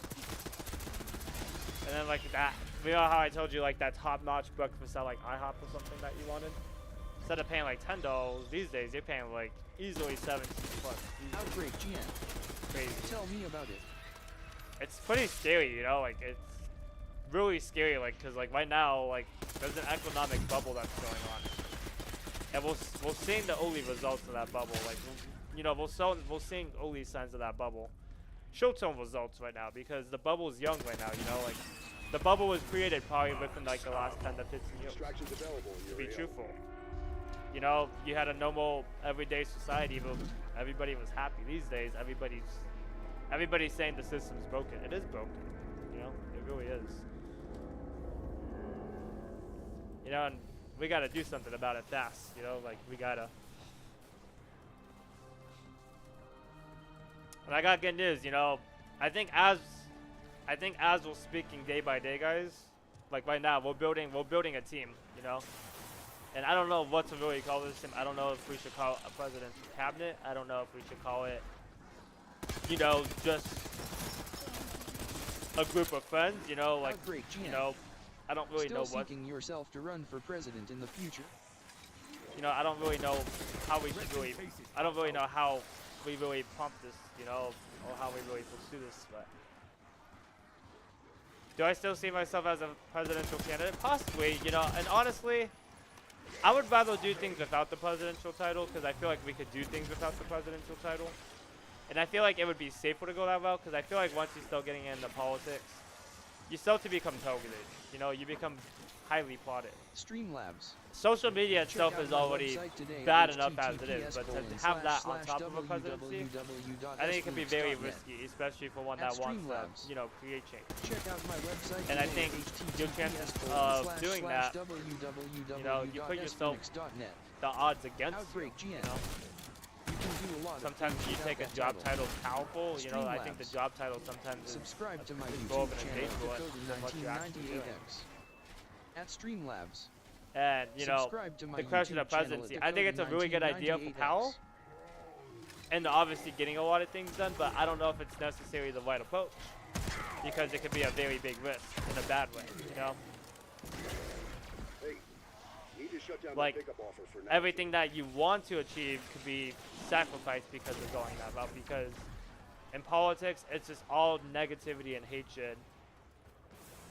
And then like that, you know how I told you like that top-notch breakfast at like IHOP or something that you wanted? instead of paying like $10 these days, you're paying like easily 17 plus. Easily. Outbreak GN. Crazy. Tell me about it. It's pretty scary, you know, like it's really scary, like, cause like right now, like there's an economic bubble that's going on, and we're seeing the early results of that bubble. Like, you know, we're seeing early signs of that bubble. Short-term results right now because the bubble is young right now. You know, like the bubble was created probably within like the last 10 to 15 years. Extractions available in To your be area. truthful, you know, you had a normal everyday society where everybody was happy. These days, everybody's saying the system's broken. It is broken. You know, it really is. You know, and we gotta do something about it fast. You know, like we gotta. And I got good news. You know, I think as we're speaking day by day, guys. Like right now, we're building a team. You know, and I don't know what to really call this team. I don't know if we should call it a presidential cabinet. I don't know if we should call it, you know, just a group of friends. You know, like Outbreak GN. you know. I don't really Still know what, seeking yourself to run for president in the future? you know, I don't really know how we should really, I don't really know how we really pump this, you know, or how we really pursue this, but. Do I still see myself as a presidential candidate? Possibly, you know, and honestly, I would rather do things without the presidential title because I feel like we could do things without the presidential title. And I feel like it would be safer to go that route because I feel like once you start getting into politics, you start to become targeted. You know, you become highly plotted. Streamlabs. Social media Check itself out is my already website today, bad enough as it is, but to have that on https:// top of a presidency, I think it could be very risky, especially for one that wants to, Streamlabs. you know, create change. Check out my website And I today, think your chances https:// of doing that, you know, you put yourself www.sphinx.net. the odds against you. Outbreak GN. You know? You can do a lot of Sometimes things you without take a that job title. title powerful, you know, I think the Streamlabs. job title sometimes is Subscribe to my is YouTube more of an channel, influence than what you're actually doing. Dakota1998X. At Streamlabs. And, you know, Subscribe to my the question YouTube of channel presidency, at I think it's a really good idea for 1998X. Powell, and obviously getting a lot of things done, but I don't know if it's necessarily the right approach, because it could be a very big risk in a bad way, you know? Hey, need to shut down Like, the pickup offer for now. Everything that you want to achieve could be sacrificed because of going that route, because in politics, it's just all negativity and hatred.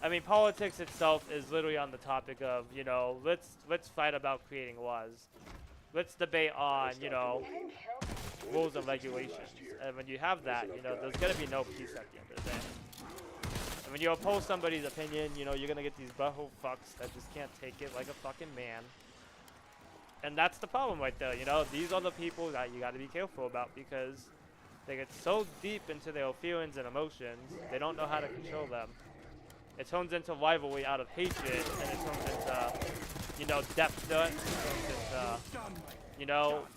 I mean, politics itself is literally on the topic of, you know, let's fight about creating laws. Let's debate on, you know, rules and regulations. And when you have that, you know, there's gonna be no peace at the end of the day. And when you oppose somebody's opinion, you know, you're gonna get these butthole fucks that just can't take it like a fucking man. And that's the problem right there, you know. These are the people that you gotta be careful about because they get so deep into their feelings and emotions, they don't know how to control them. It turns into rivalry out of hatred, and it turns into, you know, death threats, it turns into, you know,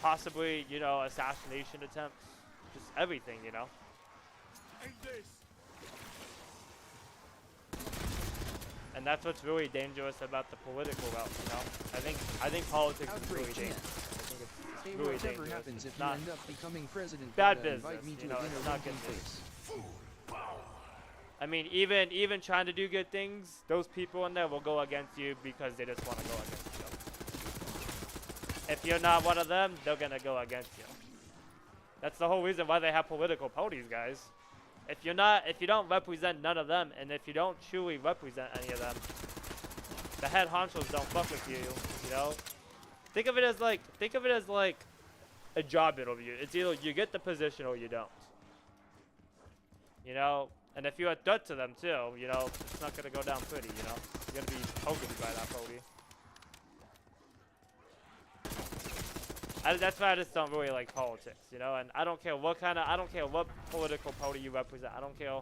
possibly, you know, assassination attempts, just everything, you know. And that's what's really dangerous about the political route, you know. I think politics is really Outbreak dangerous. GN. I think it's Hey, really whatever dangerous. happens It's if you not end up becoming president, bad gotta invite business, me you to know, a dinner it's not winking good face. I mean, even trying to do good things, those people in there will go against you because they just want to go against you. If you're not one of them, they're gonna go against you. That's the whole reason why they have political parties, guys. If you don't represent none of them, and if you don't truly represent any of them, the head honchos don't fuck with you. You know, think of it as like a job interview. It's either you get the position or you don't. You know, and if you're a threat to them too, you know, it's not gonna go down pretty. You know, you're gonna be targeted by that party. That's why I just don't really like politics, you know, and I don't care what political party you represent. I don't care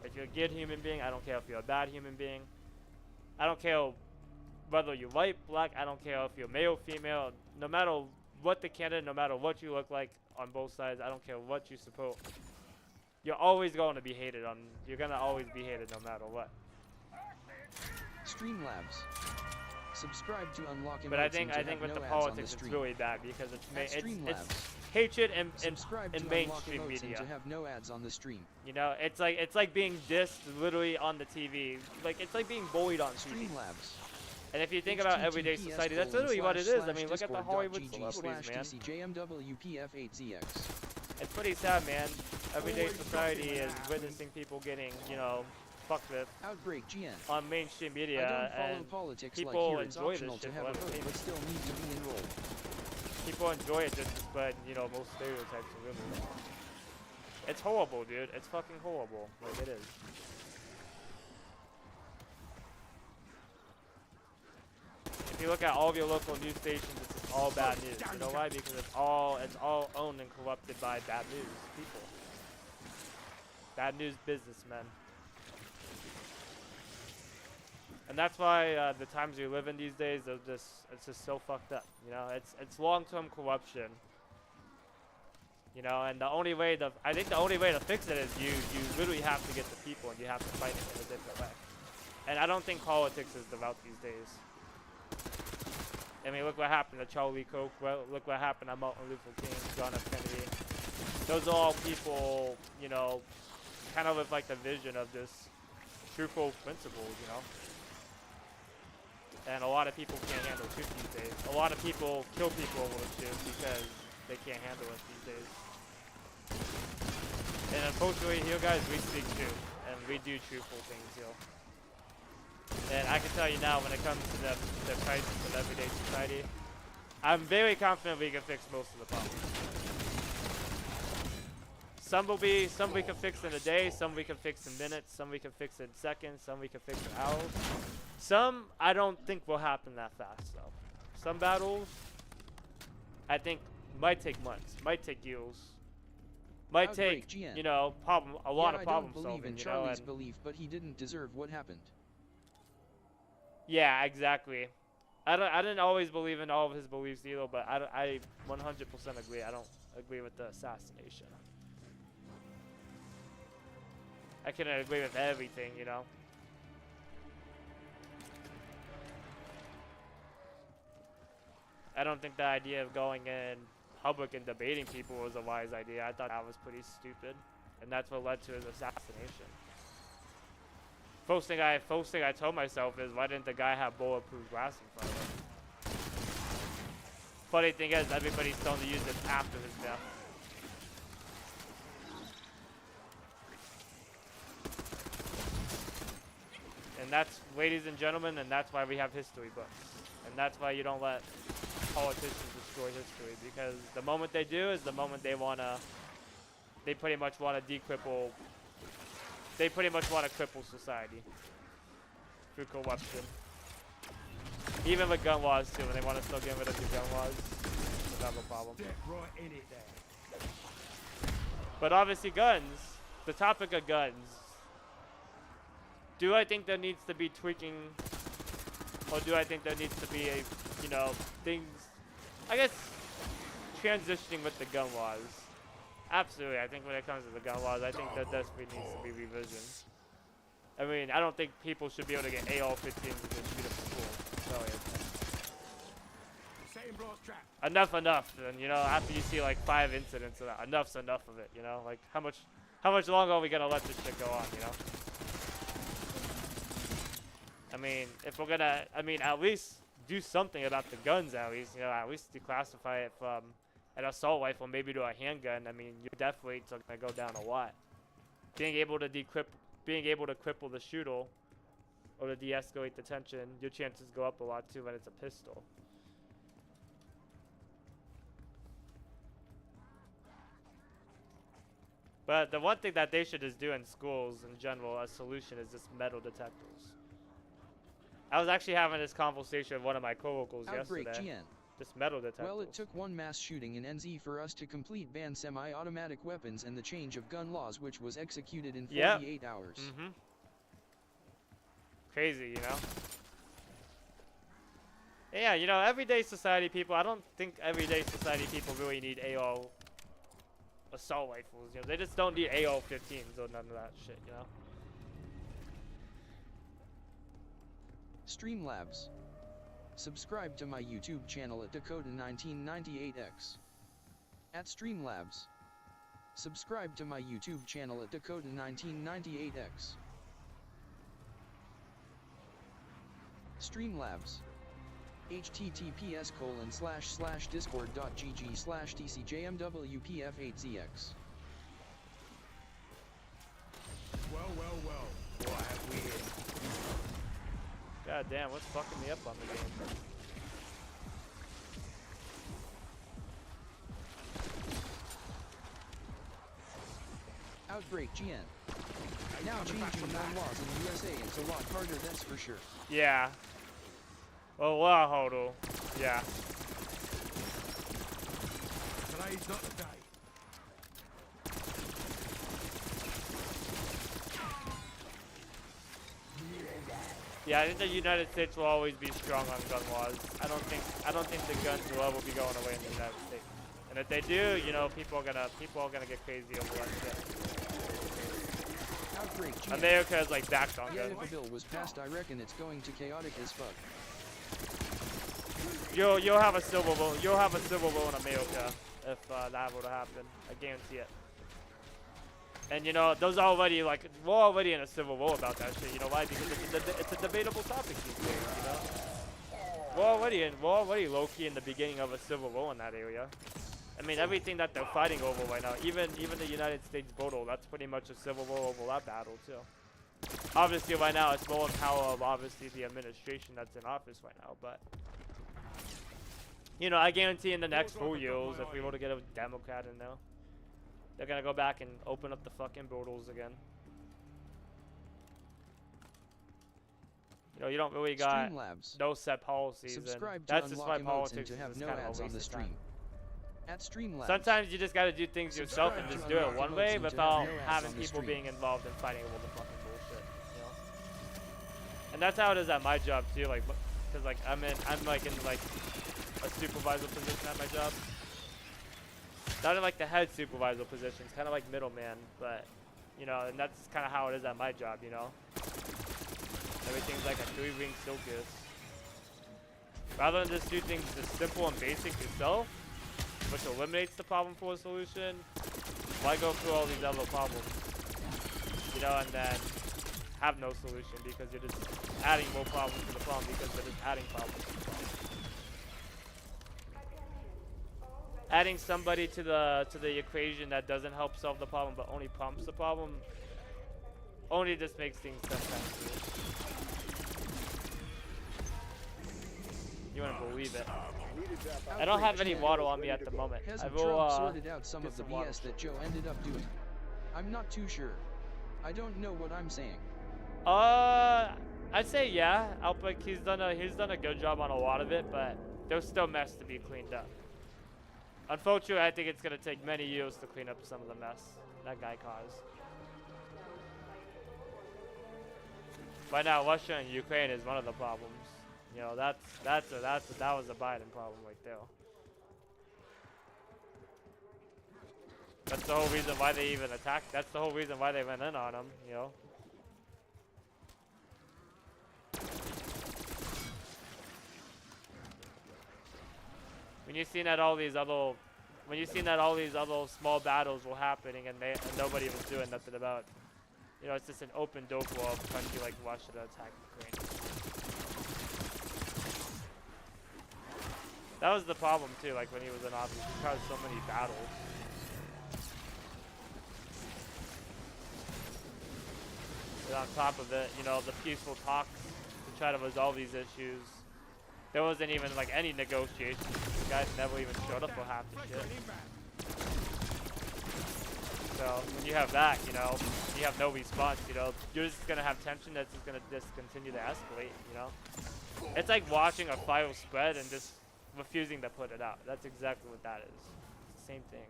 if you're a good human being. I don't care if you're a bad human being. I don't care whether you're white, black. I don't care if you're male, female. No matter what the candidate, no matter what you look like on both sides, I don't care what you support. You're always going to be hated on. You're gonna always be hated no matter what. Streamlabs. Subscribe to unlock But I emotes think and to have with no the ads on politics, it's stream. really bad because At it's Streamlabs. hatred in Subscribe to unlock mainstream emotes media. and to have no ads on the stream. You know, it's like being dissed literally on the TV. Like it's like being bullied on TV. Streamlabs. And if you think about everyday society, that's literally what it is. I mean, look at the Hollywood celebrities, man. DCJMWPF8ZX. It's pretty sad, man. Everyday society is witnessing people getting, you know, fucked with Outbreak GN. on mainstream I media, don't follow and politics people like here. It's enjoy this optional shit to have for a vote, entertainment. but still need to be enrolled. People enjoy it just to spread, you know, most stereotypes and rumors. It's horrible, dude. It's fucking horrible. Like, it is. If you look at all of your local news stations, it's just all bad news. You know why? Because it's all owned and corrupted by bad news people. Bad news businessmen. And that's why the times we live in these days, it's just so fucked up. You know, it's long-term corruption. You know, and I think the only way to fix it is you literally have to get the people and you have to fight it in a different way. And I don't think politics is the route these days. I mean, look what happened to Charlie Kirk. Well, look what happened to Martin Luther King, John F. Kennedy. Those are all people, you know, kind of with like the vision of this truthful principles, you know. And a lot of people can't handle truth these days. A lot of people kill people over the truth because they can't handle it these days. And unfortunately, here guys, we speak truth, and we do truthful things here. And I can tell you now, when it comes to the crisis of everyday society, I'm very confident we can fix most of the problems. Some we can fix in a day, some we can fix in minutes, some we can fix in seconds, some we can fix in hours. Some I don't think will happen that fast though. Some battles I think might take months, might take years, might Outbreak take GN. You know a lot of problem I don't believe solving. in You know, Charlie's and belief, but he didn't deserve what happened. yeah, exactly. I didn't always believe in all of his beliefs either, but I 100% agree. I don't agree with the assassination. I couldn't agree with everything, you know. I don't think the idea of going in public and debating people was a wise idea. I thought that was pretty stupid, and that's what led to his assassination. First thing I told myself is, why didn't the guy have bulletproof glass in front of him? Funny thing is, everybody's starting to use it after his death. And that's, ladies and gentlemen, and that's why we have history books. And that's why you don't let politicians destroy history, because the moment they do is the moment they pretty much want to cripple society through corruption. Even with gun laws too, when they want to still get rid of the gun laws, it's another problem. Step right in it there. But obviously guns, the topic of guns, do I think there needs to be tweaking, or do I think there needs to be things, I guess, transitioning with the gun laws? Absolutely, I think when it comes to the gun laws, I think that desperately needs to be revisioned. I mean, I don't think people should be able to get AR-15s and just shoot up the school. Sorry. Setting blast trap. Enough, and after you see like 5 incidents of that, enough's enough of it, like how much longer are we gonna let this shit go on, I mean, if we're gonna, at least do something about the guns, at least declassify it from an assault rifle maybe to a handgun. I mean, your death rates are gonna go down a lot. Being able to cripple the shooter or to de-escalate the tension, your chances go up a lot too when it's a pistol. But the one thing that they should just do in schools in general, a solution, is just metal detectors. I was actually having this conversation with one of my coworkers Outbreak yesterday. GN. Just metal detectors. Well, it took one mass shooting in NZ for us to complete ban semi-automatic weapons and the change of gun laws, which was executed in 48 hours. Mm-hmm. Crazy, Yeah, everyday society people, I don't think everyday society people really need AR assault rifles, they just don't need AR-15s or none of that shit, Streamlabs. Subscribe to my YouTube channel at Dakota1998X. At Streamlabs. Subscribe to my YouTube channel at Dakota1998X. Streamlabs. https://discord.gg/tcjmwpf8zx. Well, well, well. What have we here? God damn, what's fucking me up on the game? Outbreak GN. Now changing gun laws in the USA, it's a lot harder, that's for sure. Yeah. Well, wow, Hodl. Yeah. Today's not the day. Yeah, I think the United States will always be strong on gun laws. I don't think the guns law will be going away in the United States. And if they do, you know, people are gonna get crazy over that shit. Outbreak GN. America is like backed on Yeah, guns. if a bill was passed, I reckon it's going to chaotic as fuck. You'll have a civil war. You'll have a civil war in America if that were to happen. I guarantee it. And you know, we're already in a civil war about that shit. You know why? Because it's a debatable topic these days. You know, we're already low-key in the beginning of a civil war in that area. I mean, everything that they're fighting over right now, even the United States border, that's pretty much a civil war over that battle too. Obviously, right now it's more in power of obviously the administration that's in office right now, but. You know, I guarantee in the next 4 years, if we were to get a Democrat in there, they're gonna go back and open up the fucking borders again. You know, you don't really got Streamlabs. no set policies, Subscribe and to that's just unlock why emotes politics and to have is no kind of ads a on the waste of time. stream. At Streamlabs. Sometimes you just gotta do things yourself and just do it one way without having people being involved and fighting over the fucking bullshit. You know? And that's how it is at my job too. Like, cause like I'm like in like a supervisor position at my job. Not in like the head supervisor positions, kind of like middleman, but you know, and that's kind of how it is at my job. You know, everything's like a three-ring circus. Rather than just do things just simple and basic yourself, which eliminates the problem for a solution, why go through all these other problems? You know, and then have no solution because you're just adding more problems to the problem because they're just adding problems to the problem. Adding somebody to the equation that doesn't help solve the problem but only prompts the problem only just makes things 10 times worse. You wouldn't believe it. I don't have any water on me at the moment. I Hasn't will Trump sorted out some get of the some water. BS that Joe ended up doing? I'm not too sure. I don't know what I'm saying. I'd say yeah. Outbreak, he's done a good job on a lot of it, but there's still mess to be cleaned up. Unfortunately, I think it's gonna take many years to clean up some of the mess that guy caused. Right now, Russia and Ukraine is one of the problems. You know, that was a Biden problem right there. That's the whole reason why they even attacked. That's the whole reason why they went in on him. You know. When you've seen that all these other small battles were happening and nobody was doing nothing about, you know, it's just an open door for a country like Russia to attack Ukraine. That was the problem too. Like when he was in office, he caused so many battles. And on top of it, you know, the peaceful talks to try to resolve these issues. There wasn't even like any negotiations. The guys never even showed up for half the shit. So when you have that, you know, you have no response, you know, you're just gonna have tension that's just gonna continue to escalate, you know. It's like watching a fire spread and just refusing to put it out. That's exactly what that is. It's the same thing.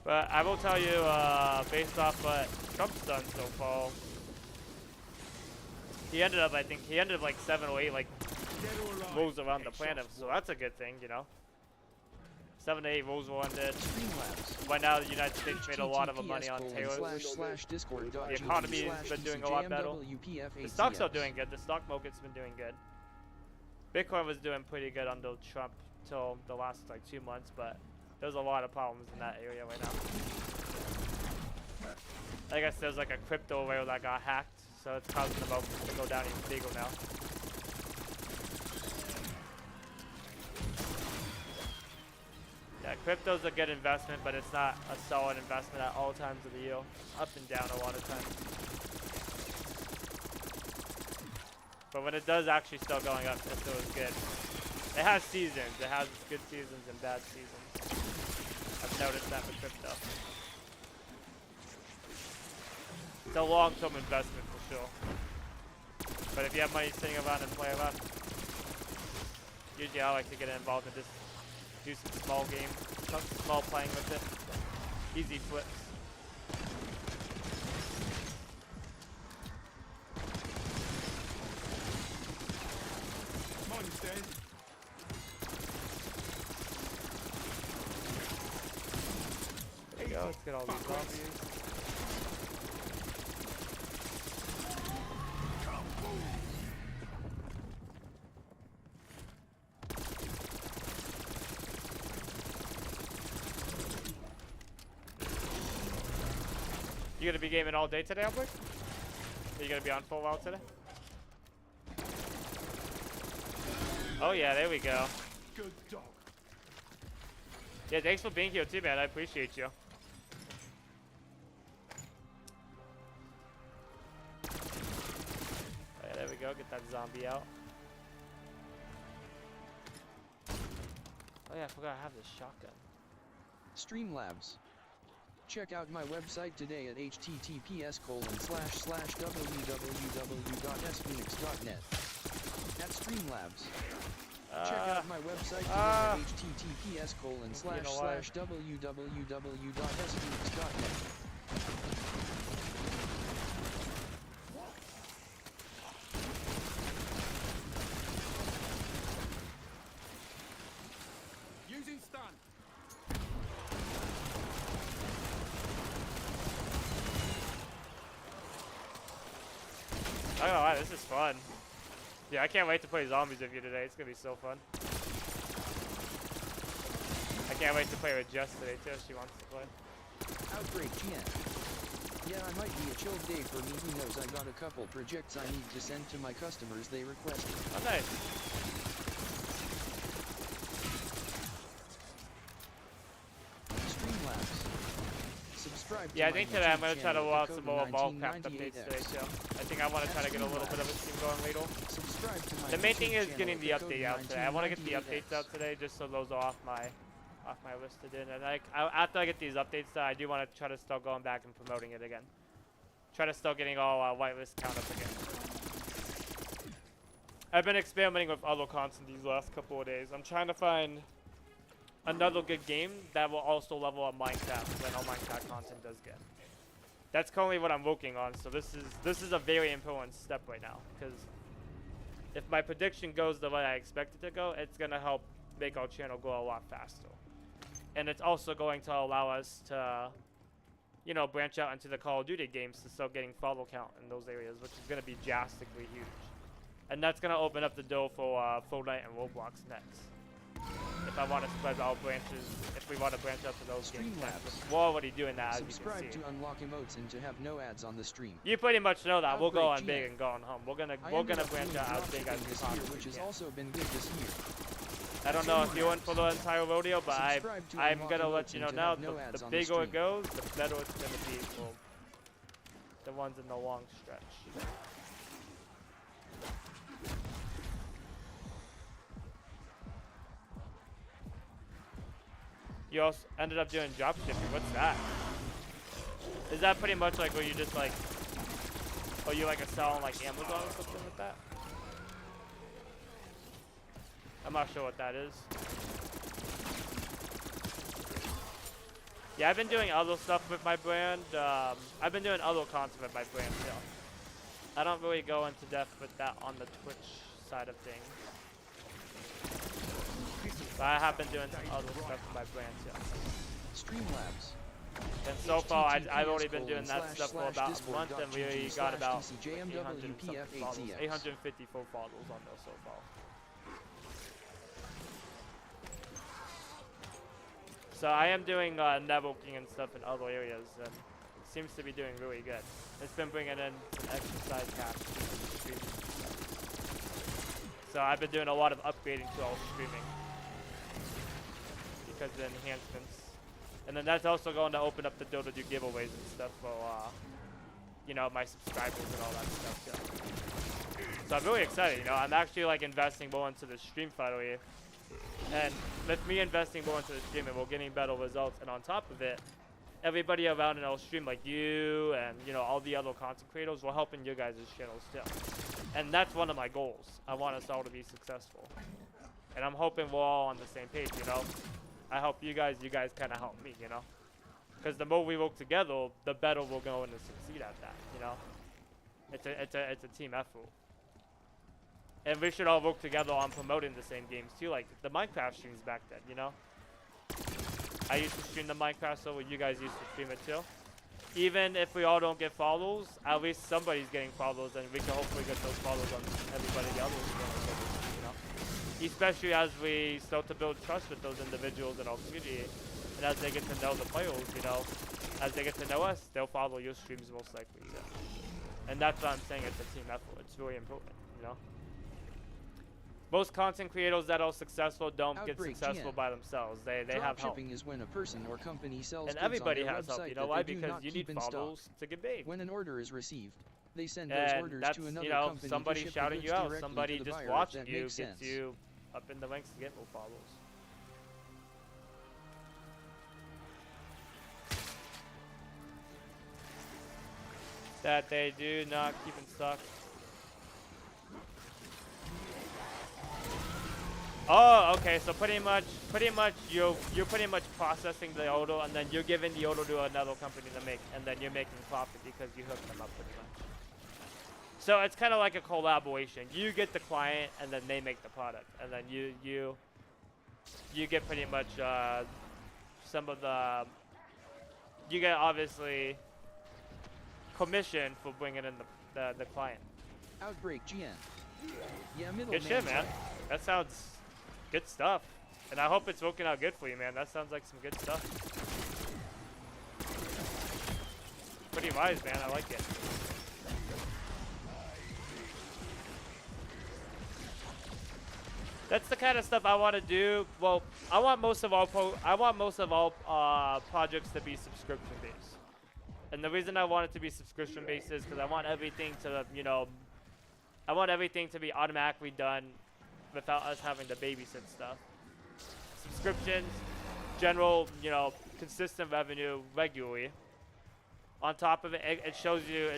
But I will tell you, based off what Trump's done so far, he ended up like 7 or 8 like rules around the planet, so that's a good thing, you know. 7 to 8 rules were ended. Right now, the United States made a lot of money on tailors. The economy has been doing a lot better. The stocks are doing good. The stock market's been doing good. Bitcoin was doing pretty good under Trump till the last like 2 months, but There's a lot of problems in that area right now. I guess there's like a crypto whale that got hacked, so it's causing the moat to go down even bigger now. Yeah, crypto's a good investment, but it's not a solid investment at all times of the year. Up and down a lot of times. But when it does actually start going up, it still is good. It has seasons. It has good seasons and bad seasons. I've noticed that with crypto. It's a long-term investment for sure. But if you have money sitting around and play around, usually I like to get involved and just do some small games, some small playing with it. Easy flips. Mine is dead. There you go. Let's get all these zombies. You gonna be gaming all day today, Albert? Are you gonna be on for a while today? Oh yeah, there we go. Good dog. Yeah, thanks for being here too, man. I appreciate you. Oh, yeah, there we go. Get that zombie out. Oh yeah, I forgot I have this shotgun. Streamlabs. Check out my website today at https://www.sphoenix.net. At Streamlabs. Check out my website today at https://www.sphoenix.net. Using stun. I don't know why, this is fun. Yeah, I can't wait to play zombies with you today. It's gonna be so fun. I can't wait to play with Jess today too if she wants to play. Outbreak GM. Yeah, I might be a chill day for me. Who knows? I got a couple projects I need to send to my customers they requested. Oh, nice. Streamlabs. Subscribe to Yeah, I my think YouTube today I'm gonna try to channel watch at some more Ballcraft 1998X. updates today too. I think I want to try to get a little bit of a stream going later. Subscribe to my The main YouTube thing is channel getting at the update out today. I want to get the 1998X. updates out today just so those are off my list to do. And after I get these updates done, I do want to try to start going back and promoting it again. Try to start getting all whitelist count up again. I've been experimenting with other content these last couple of days. I'm trying to find another good game that will also level up Minecraft when all Minecraft content does good. That's currently what I'm working on, so this is a very important step right now, because if my prediction goes the way I expect it to go, it's going to help make our channel grow a lot faster. And it's also going to allow us to, you know, branch out into the Call of Duty games to start getting follow count in those areas, which is going to be drastically huge. And that's going to open up the door for Fortnite and Roblox next. If I want to spread our branches, if we want to branch out to those games next. Streamlabs. We're already doing that, as you can Subscribe see. to unlock emotes and to have no ads on the stream. You pretty much know that. We're Outbreak going GM. big and going home. We're gonna I branch ended up doing out as big as dropshipping we this year, possibly which has can. also been good this year. I don't know if you went for the entire rodeo, but Subscribe to I'm unlock gonna emotes let you know and to now. have no ads The on the bigger it stream. goes, the better it's gonna be for the ones in the long stretch. You also ended up doing dropshipping. What's that? Is that pretty much like where you just like, or you like a sell on like Amazon or something like that? I'm not sure what that is. Yeah, I've been doing other stuff with my brand. I've been doing other content with my brand too. I don't really go into depth with that on the Twitch side of things. But I have been doing some other stuff with my brand too. Streamlabs. And so far, I've already been doing that stuff for about a month, and we already got about 854 followers on there so far. So I am doing networking and stuff in other areas, and it seems to be doing really good. It's been bringing in some extra side cash. So I've been doing a lot of upgrading to all streaming because of the enhancements. And then that's also going to open up the door to do giveaways and stuff for, you know, my subscribers and all that stuff. Yeah. So I'm really excited, you know. I'm actually like investing more into the stream finally. And with me investing more into the stream and we're getting better results. And on top of it, everybody around in our stream, like you and, you know, all the other content creators, we're helping you guys' channels too. And that's one of my goals. I want us all to be successful. And I'm hoping we're all on the same page, you know. I help you guys kind of help me, you know. Because the more we work together, the better we're going to succeed at that, you know. It's a team effort. And we should all work together on promoting the same games too, like the Minecraft streams back then, you know. I used to stream the Minecraft, so you guys used to stream it too. Even if we all don't get follows, at least somebody's getting follows, and we can hopefully get those follows on everybody else's channels, you know. Especially as we start to build trust with those individuals in our community, and as they get to know the players, you know, as they get to know us, they'll follow your streams most likely too. And that's what I'm saying, it's a team effort. It's really important, you know. Most content creators that are successful don't get Outbreak successful GM. by themselves. They have help. Dropshipping is when a person or company sells And goods everybody on their has help, website you know that why? they do Because not you keep need in stock. follows to get paid. When an order is received, they send those And orders that's, to another you know, company somebody to ship the shouting goods you out, directly somebody to the just buyer, if watching that you makes gets sense. you up in the ranks to get more follows. That they do not keep in stock. Oh, okay. So pretty much, you're pretty much processing the order, and then you're giving the order to another company to make, and then you're making profit because you hooked them up pretty much. So it's kind of like a collaboration. You get the client, and then they make the product, and then you get pretty much some of the. You get obviously commission for bringing in the client. Outbreak GN. Yeah, middle Good shit, man. That sounds good stuff. And I hope it's working out good for you, man. That sounds like some good stuff. Pretty wise, man. I like it. That's the kind of stuff I want to do. Well, I want most of all projects to be subscription based. And the reason I want it to be subscription based is because I want everything to, you know, I want everything to be automatically done without us having to babysit stuff. Subscriptions, general, you know, consistent revenue regularly. On top of it, it shows you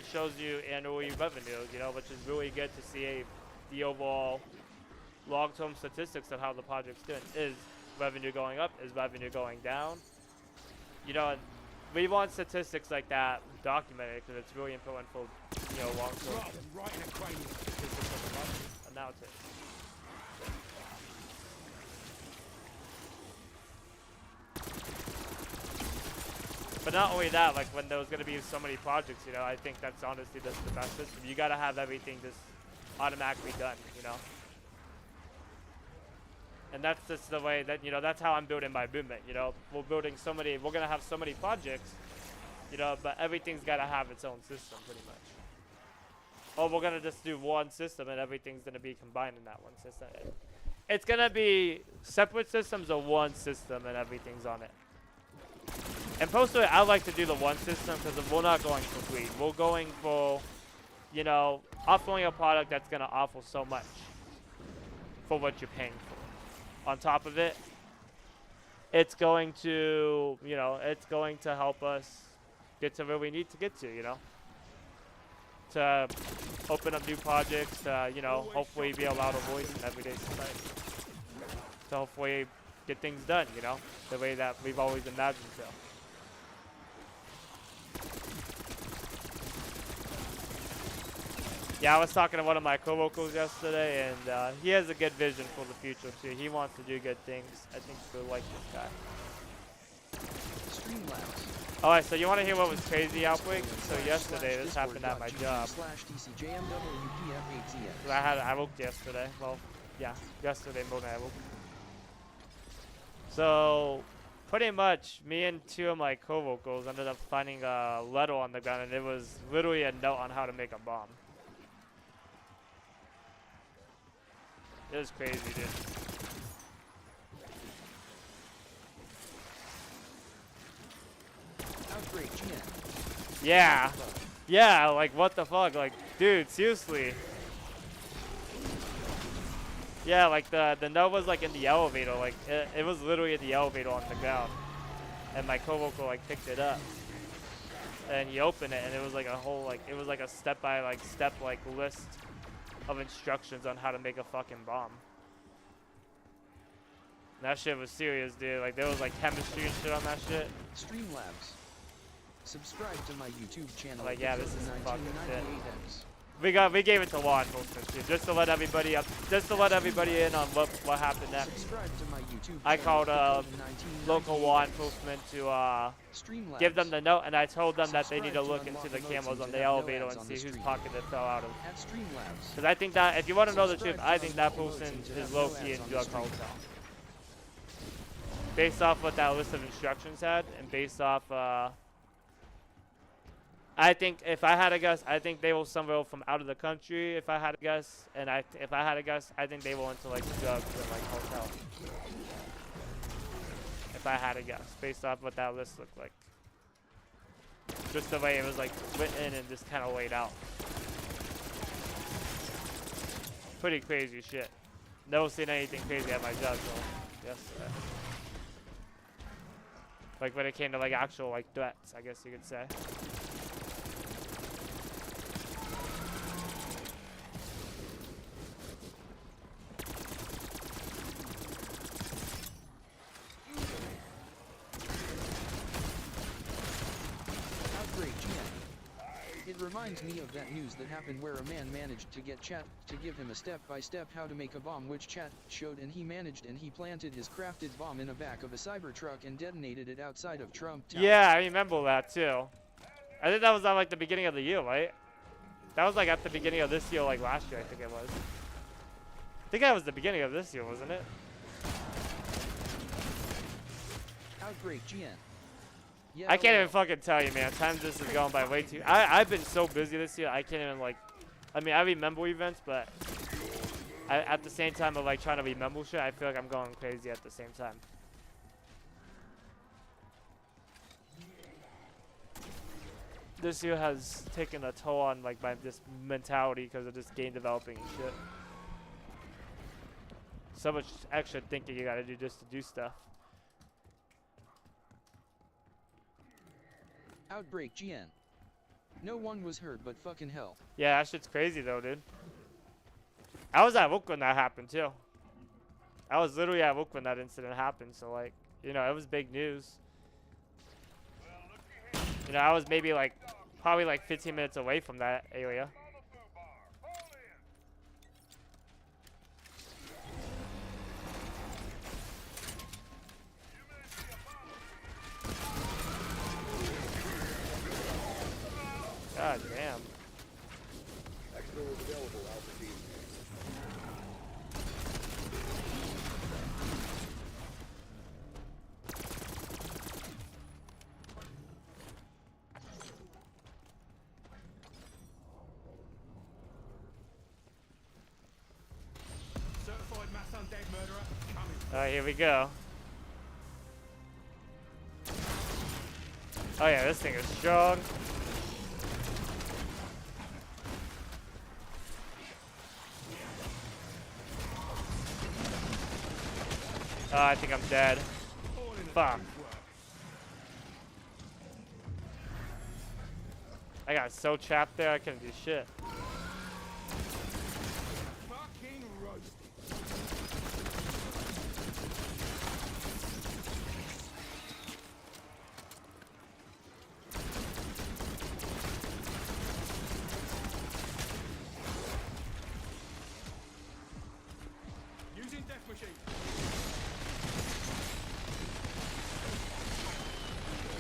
annually revenue, you know, which is really good to see the overall long-term statistics of how the project's doing. Is revenue going up? Is revenue going down? You know, we want statistics like that documented because it's really important for, you know, long-term Right in a cranium. statistics of the project. And now it's it. But not only that, like when there's gonna be so many projects, you know, I think that's honestly the best system. You gotta have everything just automatically done, you know. And that's just the way that, you know, that's how I'm building my movement, you know. We're gonna have so many projects, you know, but everything's gotta have its own system pretty much. Or we're gonna just do one system and everything's gonna be combined in that one system. It's gonna be separate systems or one system and everything's on it. And personally, I like to do the one system because we're not going for greed. We're going for, you know, offering a product that's gonna offer so much for what you're paying for. On top of it, it's going to, you know, it's going to help us get to where we need to get to, you know, to open up new projects, to, you know, hopefully be a louder voice in everyday society, to hopefully get things done, you know, the way that we've always imagined to. Yeah, I was talking to one of my coworkers yesterday, and he has a good vision for the future too. He wants to do good things. I think you'll like this guy. Streamlabs. Alright, so you want to hear what was crazy, Outbreak? So yesterday, this happened at my job. I worked yesterday. Well, yeah, yesterday morning I worked. So, Pretty much, me and two of my co-vocals ended up finding a letter on the ground, and it was literally a note on how to make a bomb. It was crazy, dude. Outbreak GN. Yeah. Yeah, like, what the fuck? Like, dude, seriously. Yeah, like, the note was, like, in the elevator. Like, it was literally in the elevator on the ground. And my co-vocal, like, picked it up. And you open it, and it was, like, a whole, like, it was, like, a step-by-step, like, list of instructions on how to make a fucking bomb. And that shit was serious, dude. Like, there was, like, chemistry and shit on that shit. Streamlabs. Subscribe to my YouTube channel. Like, at yeah, this is fucking shit. 1998X. We gave it to law enforcement too, just to let everybody in on what happened next. Subscribe to my YouTube I channel called at Dakota1998X. local law enforcement to Streamlabs. give them the note, and I told them that they need to Subscribe look to into the unlock cameras emotes on and the have no elevator ads and on see the whose stream. pocket it fell out of. At Streamlabs. Because I think that, if you want to know the truth, Subscribe I to think that unlock person emotes and is have no low-key ads in on the drug stream. cartel. Based off what that list of instructions had, and based off, I think, if I had to guess, I think they were somewhere from out of the country, if I had to guess. And if I had to guess, I think they were into, like, drugs and, like, hotel. If I had to guess, based off what that list looked like. Just the way it was, like, written and just kind of laid out. Pretty crazy shit. Never seen anything crazy at my job, so yes. Like, when it came to, like, actual, like, threats, I guess you could say. Outbreak GN. It reminds me of that news that happened where a man managed to get chat to give him a step-by-step how to make a bomb, which chat showed, and he planted his crafted bomb in the back of a Cybertruck and detonated it outside of Trump Tower. Yeah, I remember that too. I think that was at, like, the beginning of the year, right? That was, like, at the beginning of this year, like, last year, I think it was. I think that was the beginning of this year, wasn't it? Outbreak GN. Yeah, I can't even fucking tell you, man. Time just is going by way too. I've been so busy this year. I can't even, like. I mean, I remember events, but at the same time of, like, trying to remember shit, I feel like I'm going crazy at the same time. This year has taken a toll on, like, my this mentality because of just game developing and shit. So much extra thinking you gotta do just to do stuff. Outbreak GN. No one was hurt, but fucking hell. Yeah, that shit's crazy though, dude. I was at work when that happened too. I was literally at work when that incident happened, so, like, you know, it was big news. You know, I was maybe, like, probably, like, 15 minutes away from that area. God damn. Exfil is available, Alpha Team. Certified mass undead murderer coming. Alright, here we go. Oh yeah, this thing is strong. Oh, I think I'm dead. Fuck. I got so trapped there, I couldn't do shit. Fucking roasted. Using death machine.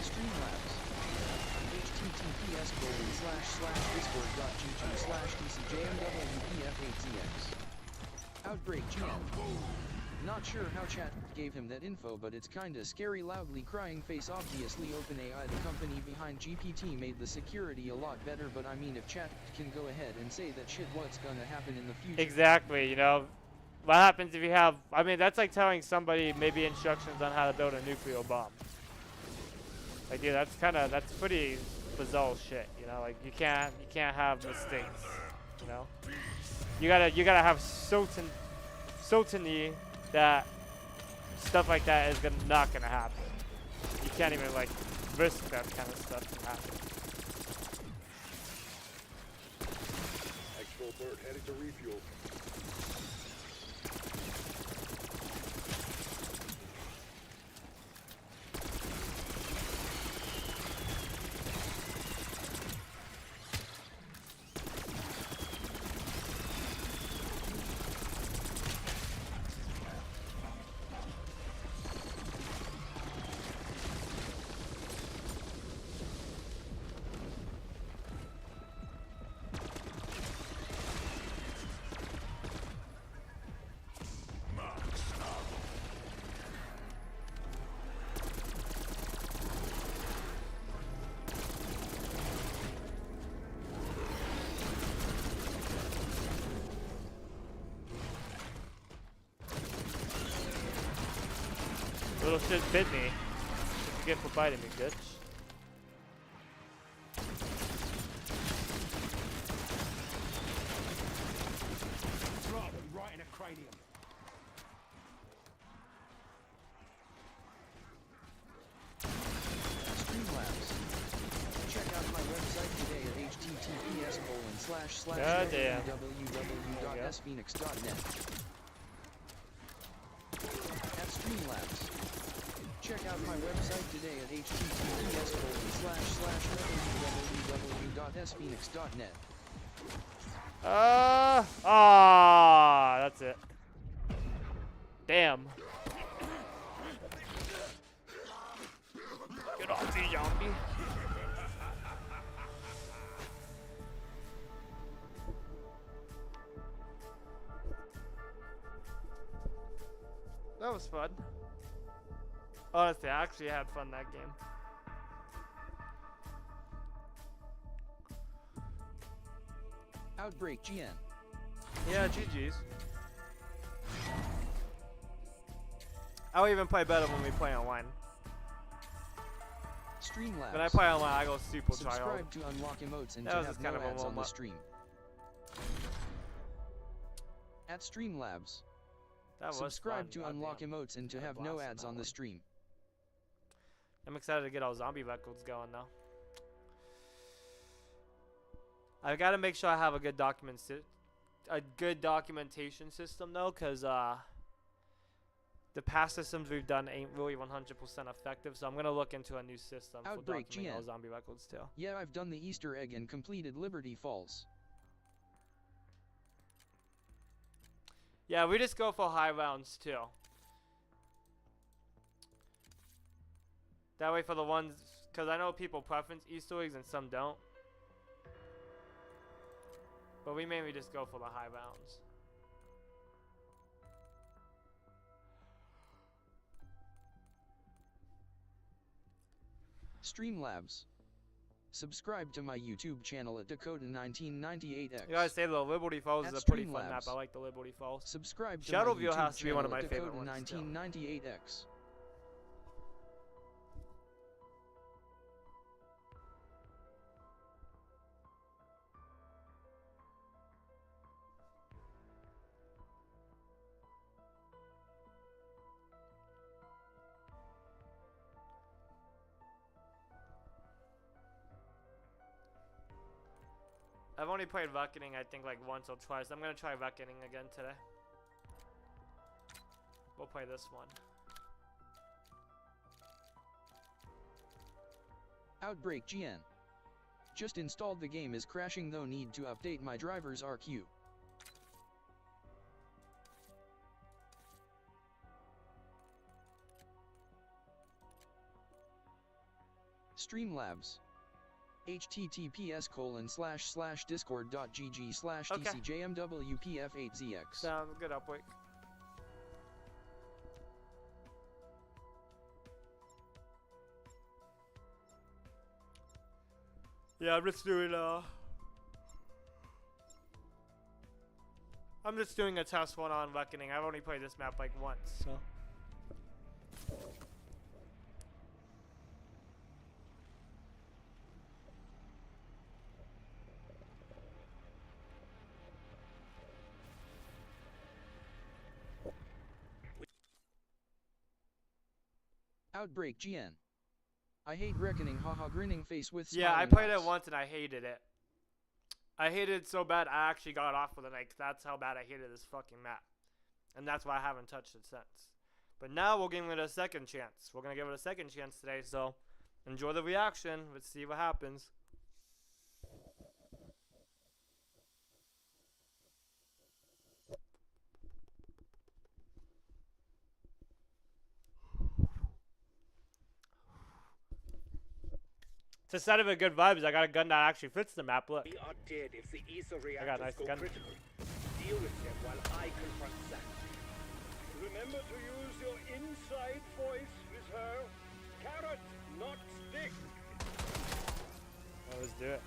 Streamlabs. https://discord.gg/dcjmwpf8zx. Outbreak GN. Not sure how chat gave him that info, but it's kinda scary. Loudly crying face. Obviously OpenAI, the company behind GPT, made the security a lot better, but I mean, if chat can go ahead and say that shit, what's gonna happen in the future? Exactly, you know. What happens if you have, I mean, that's like telling somebody maybe instructions on how to build a nuclear bomb. Like, dude, that's pretty bizarre shit, you know? Like, you can't have mistakes, you know? You gotta have certainty that stuff like that is not gonna happen. You can't even, like, risk that kind of stuff from happening. Exfil Bert headed to refuel. Little shit bit me. What you get for biting me, bitch? Drop him right in a cranium. Streamlabs. Check out my website today at Goddamn. https://www.sphoenix.net. At Streamlabs. Check out my website today at https://www.sphoenix.net. That's it. Damn. Get off me, zombie. That was fun. Honestly, I actually had fun that game. Outbreak GN. Yeah, GG's. I'll even play better when we play online. Streamlabs. When I play online, I go super try hard. Subscribe to unlock emotes and That to was have just no kind of a ads on the warm-up. stream. At Streamlabs. That was Subscribe fun, to goddamn. unlock emotes and to Had a have no blast on ads that on the one. stream. I'm excited to get all zombie records going now. I gotta make sure I have a good documentation system though, cause the past systems we've done ain't really 100% effective. So I'm gonna look into a new system Outbreak for documenting all GN. zombie records too. Yeah, I've done the Easter egg and completed Liberty Falls. Yeah, we just go for high rounds too. That way for the ones, cause I know people preference Easter eggs and some don't. But we mainly just go for the high rounds. Streamlabs. Subscribe to my YouTube channel at Dakota1998X. You gotta say the Liberty Falls At is a pretty fun Streamlabs. map. I like the Liberty Falls. Subscribe to Shadowview my YouTube has to be one of channel my at favorite ones still. Dakota1998X. I've only played Reckoning I think like once or twice. I'm gonna try Reckoning again today. We'll play this one. Outbreak GN. Just installed, the game is crashing though, need to update my driver's RQ. Streamlabs. https://discord.gg/tcjmwpf8zx. Sounds good, Outbreak. Yeah, I'm just doing a test one on Reckoning. I've only played this map like once, so. Outbreak GN. I hate Reckoning, haha, grinning face with Yeah, I smiling played eyes. it once and I hated it. I hated it so bad I actually got off with it. Like, that's how bad I hated this fucking map. And that's why I haven't touched it since. But now we're giving it a second chance. We're going to give it a second chance today, so enjoy the reaction. Let's see what happens. To set of a good vibes, I got a gun that actually fits the map. Look. We are dead if the ether got a reactors nice go gun. critical. Deal with them while I confront Zack. Remember to use your inside voice with her. Carrot, not stick. Well, let's do it.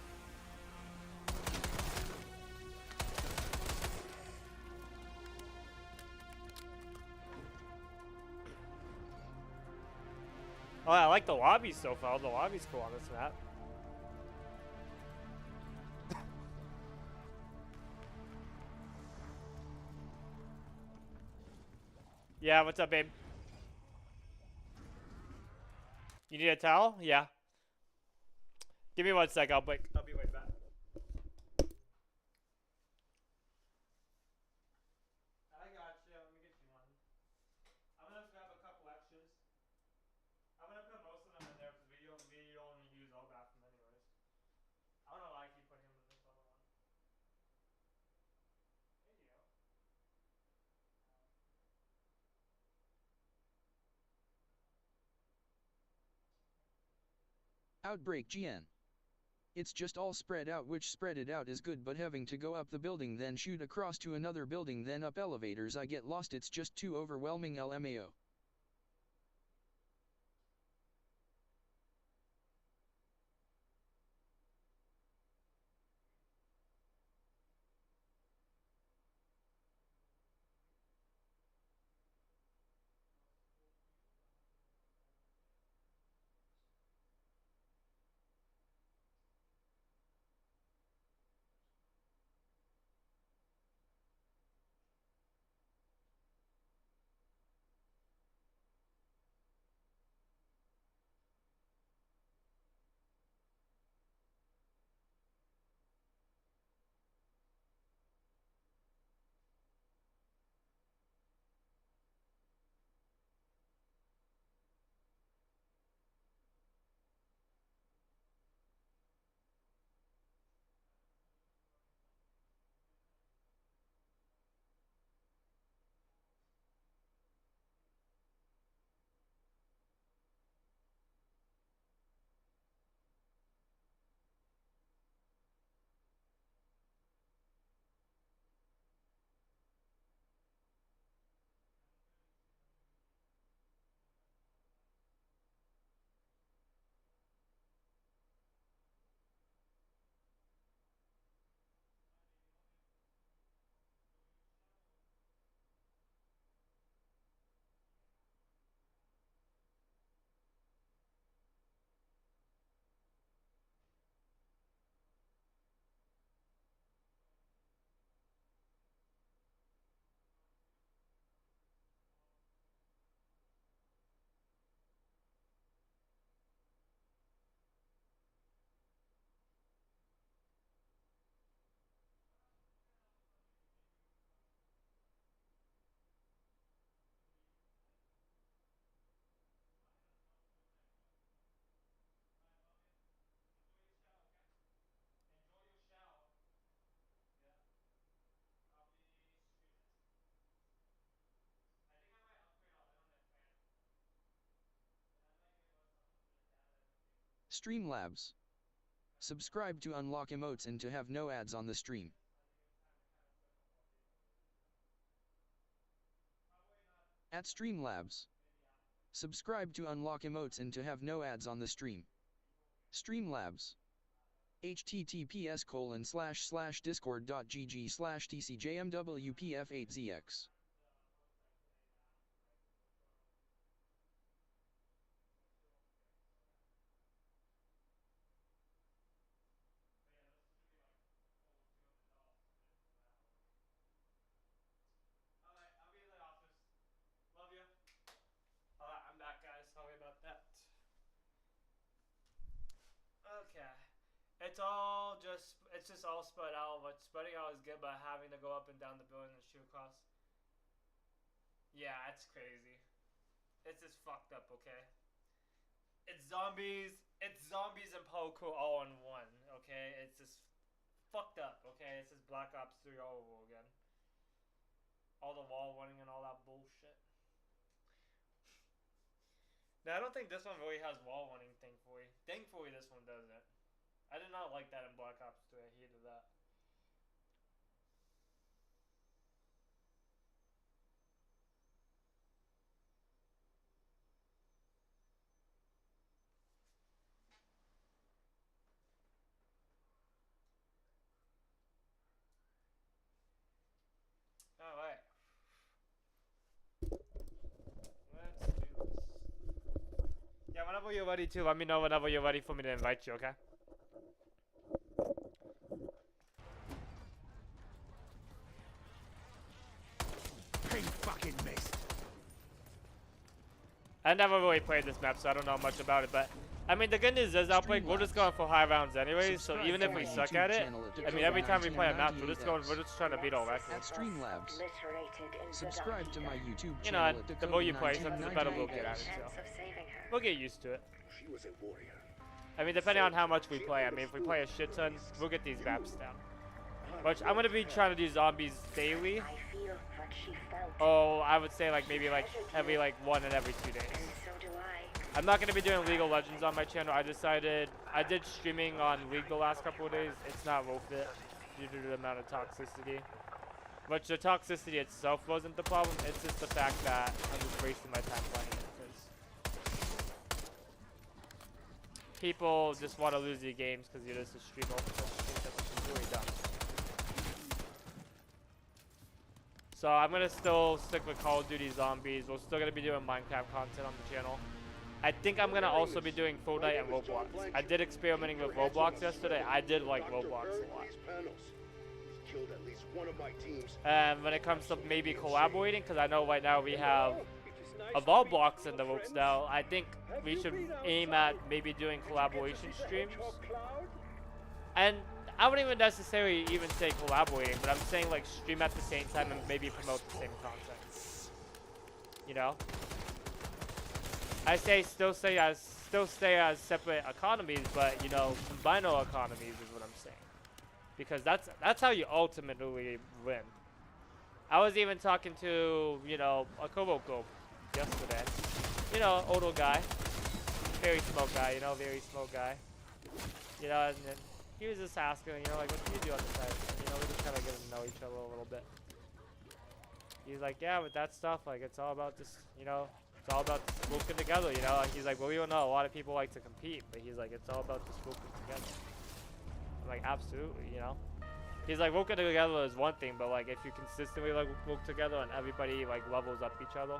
Oh, I like the lobby so far. The lobby's cool on this map. Yeah, what's up, babe? You need a towel? Yeah. Give me 1 sec. I'll be right back. I got you. Let me get you one. I'm gonna grab a couple extras. I'm gonna put most of them in there because we only use all bathroom anyways. I don't know why I keep putting them in this other one. There you go. Outbreak GN. It's just all spread out, which spread it out is good, but having to go up the building then shoot across to another building then up elevators, I get lost. It's just too overwhelming, LMAO. Streamlabs. Subscribe to unlock emotes and to have no ads on the stream. At Streamlabs. Subscribe to unlock emotes and to have no ads on the stream. Streamlabs. https://discord.gg/tcjmwpf8zx. Alright, I'll be in the office. Love you. Alright, I'm back, guys. Sorry about that. Okay. It's just all spread out, but spreading out is good, but having to go up and down the building and shoot across. Yeah, it's crazy. It's just fucked up, okay? It's zombies and parkour all in one, okay? It's just fucked up, okay? It's just Black Ops 3 all over again. All the wall running and all that bullshit. Now, I don't think this one really has wall running, thankfully. Thankfully, this one doesn't. I did not like that in Black Ops 2. I hated that. Alright. Let's do this. Yeah, whenever you're ready to, let me know whenever you're ready for me to invite you, okay? He fucking missed. I never really played this map, so I don't know much about it, but I mean, the good news is, Outbreak, we're just going for high rounds anyways, so even if we suck at it, I mean, every time we play a map, we're just trying to beat all records. At Streamlabs. Subscribe to my YouTube You know, channel at the more you play, sometimes the better we'll get at 1998. it, so. We'll get used to it. She was a warrior. I mean, depending on how much we play, I mean, if we play a shit ton, we'll get these maps down. Which, I'm gonna be trying to do zombies daily. Oh, I would say like maybe like every like 1 and every 2 days. I'm not gonna be doing League of Legends on my channel. I did streaming on League the last couple of days. It's not worth it due to the amount of toxicity. Which the toxicity itself wasn't the problem. It's just the fact that I'm just wasting my time playing it. 'Cause people just want to lose your games because you're just a streamer, which is really dumb. So I'm gonna still stick with Call of Duty Zombies. We're still gonna be doing Minecraft content on the channel. I think I'm gonna also be doing Fortnite and Roblox. I did experimenting with Roblox yesterday. I did like Roblox a lot. Killed at least one of my teams. And when it comes to maybe collaborating, because I know right now we have Evolve Blocks in the ropes now, I think we should aim at maybe doing collaboration streams. And I wouldn't even necessarily even say collaborating, but I'm saying like stream at the same time and maybe promote the same content. You know? I say still stay as separate economies, but you know, combine our economies is what I'm saying. Because that's how you ultimately win. I was even talking to, you know, a coworker yesterday. You know, older guy. Very small guy, you know, very small guy. You know, and then he was just asking, you know, like, what do you do on the side? And, you know, we just kind of get to know each other a little bit. He's like, yeah, with that stuff, like, it's all about just, you know, it's all about just working together, you know? And he's like, well, we don't know, a lot of people like to compete, but he's like, it's all about just working together. I'm like, absolutely, you know? He's like, working together is one thing, but like, if you consistently like work together and everybody like levels up each other,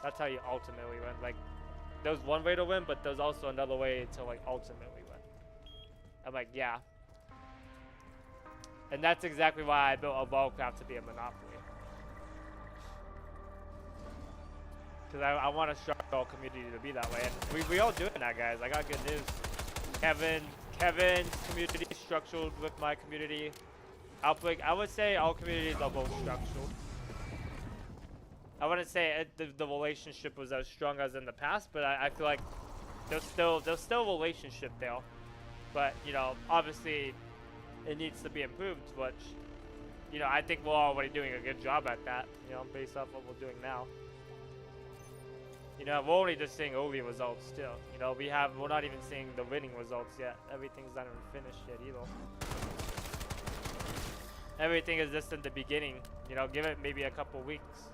that's how you ultimately win. Like, there's one way to win, but there's also another way to like ultimately win. I'm like, yeah. And that's exactly why I built Evolvecraft to be a monopoly. Because I want to structure our community to be that way. And we all doing that, guys. I got good news. Kevin's community is structured with my community. Outbreak, I would say all communities are both structured. I wouldn't say the relationship was as strong as in the past, but I feel like there's still a relationship there. But, you know, obviously it needs to be improved, which, you know, I think we're already doing a good job at that, you know, based off what we're doing now. You know, we're only just seeing early results still. You know, we're not even seeing the winning results yet. Everything's not even finished yet either. Everything is just in the beginning. You know, give it maybe a couple weeks.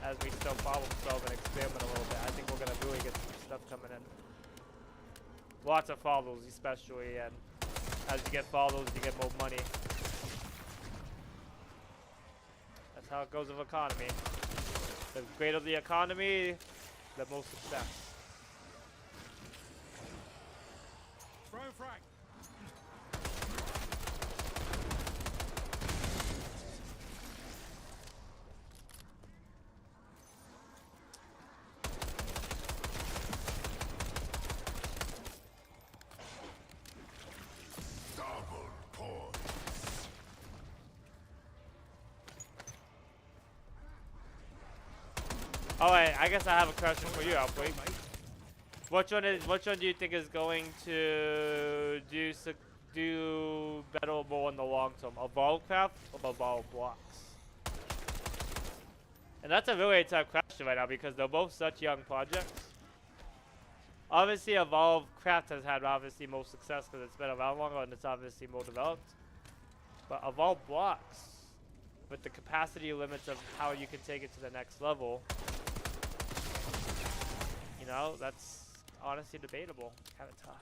As we still problem solve and experiment a little bit. I think we're gonna really get some stuff coming in. Lots of follows, especially, and as you get follows, you get more money. That's how it goes with economy. The greater the economy, the more success. Throw frag. Oh wait, I guess I have a question for you, Outbreak. Which one do you think is going to do better more in the long term? Evolve Craft or Evolve Blocks? And that's a really tough question right now because they're both such young projects. Obviously, Evolve Craft has had obviously more success because it's been around longer and it's obviously more developed. But Evolve Blocks, with the capacity limits of how you can take it to the next level, you know, that's honestly debatable. Kind of tough.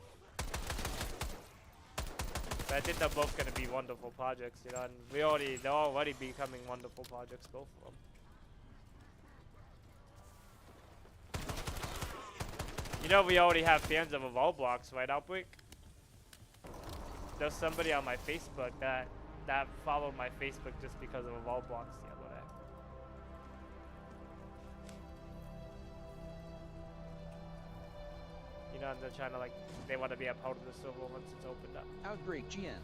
But I think they're both going to be wonderful projects, you know, and they're already becoming wonderful projects, both of them. You know, we already have fans of Evolve Blocks, right, Outbreak? There's somebody on my Facebook that followed my Facebook just because of Evolve Blocks the other day. You know, and they're trying to, like, they want to be a part of the server once it's opened up. Outbreak GN.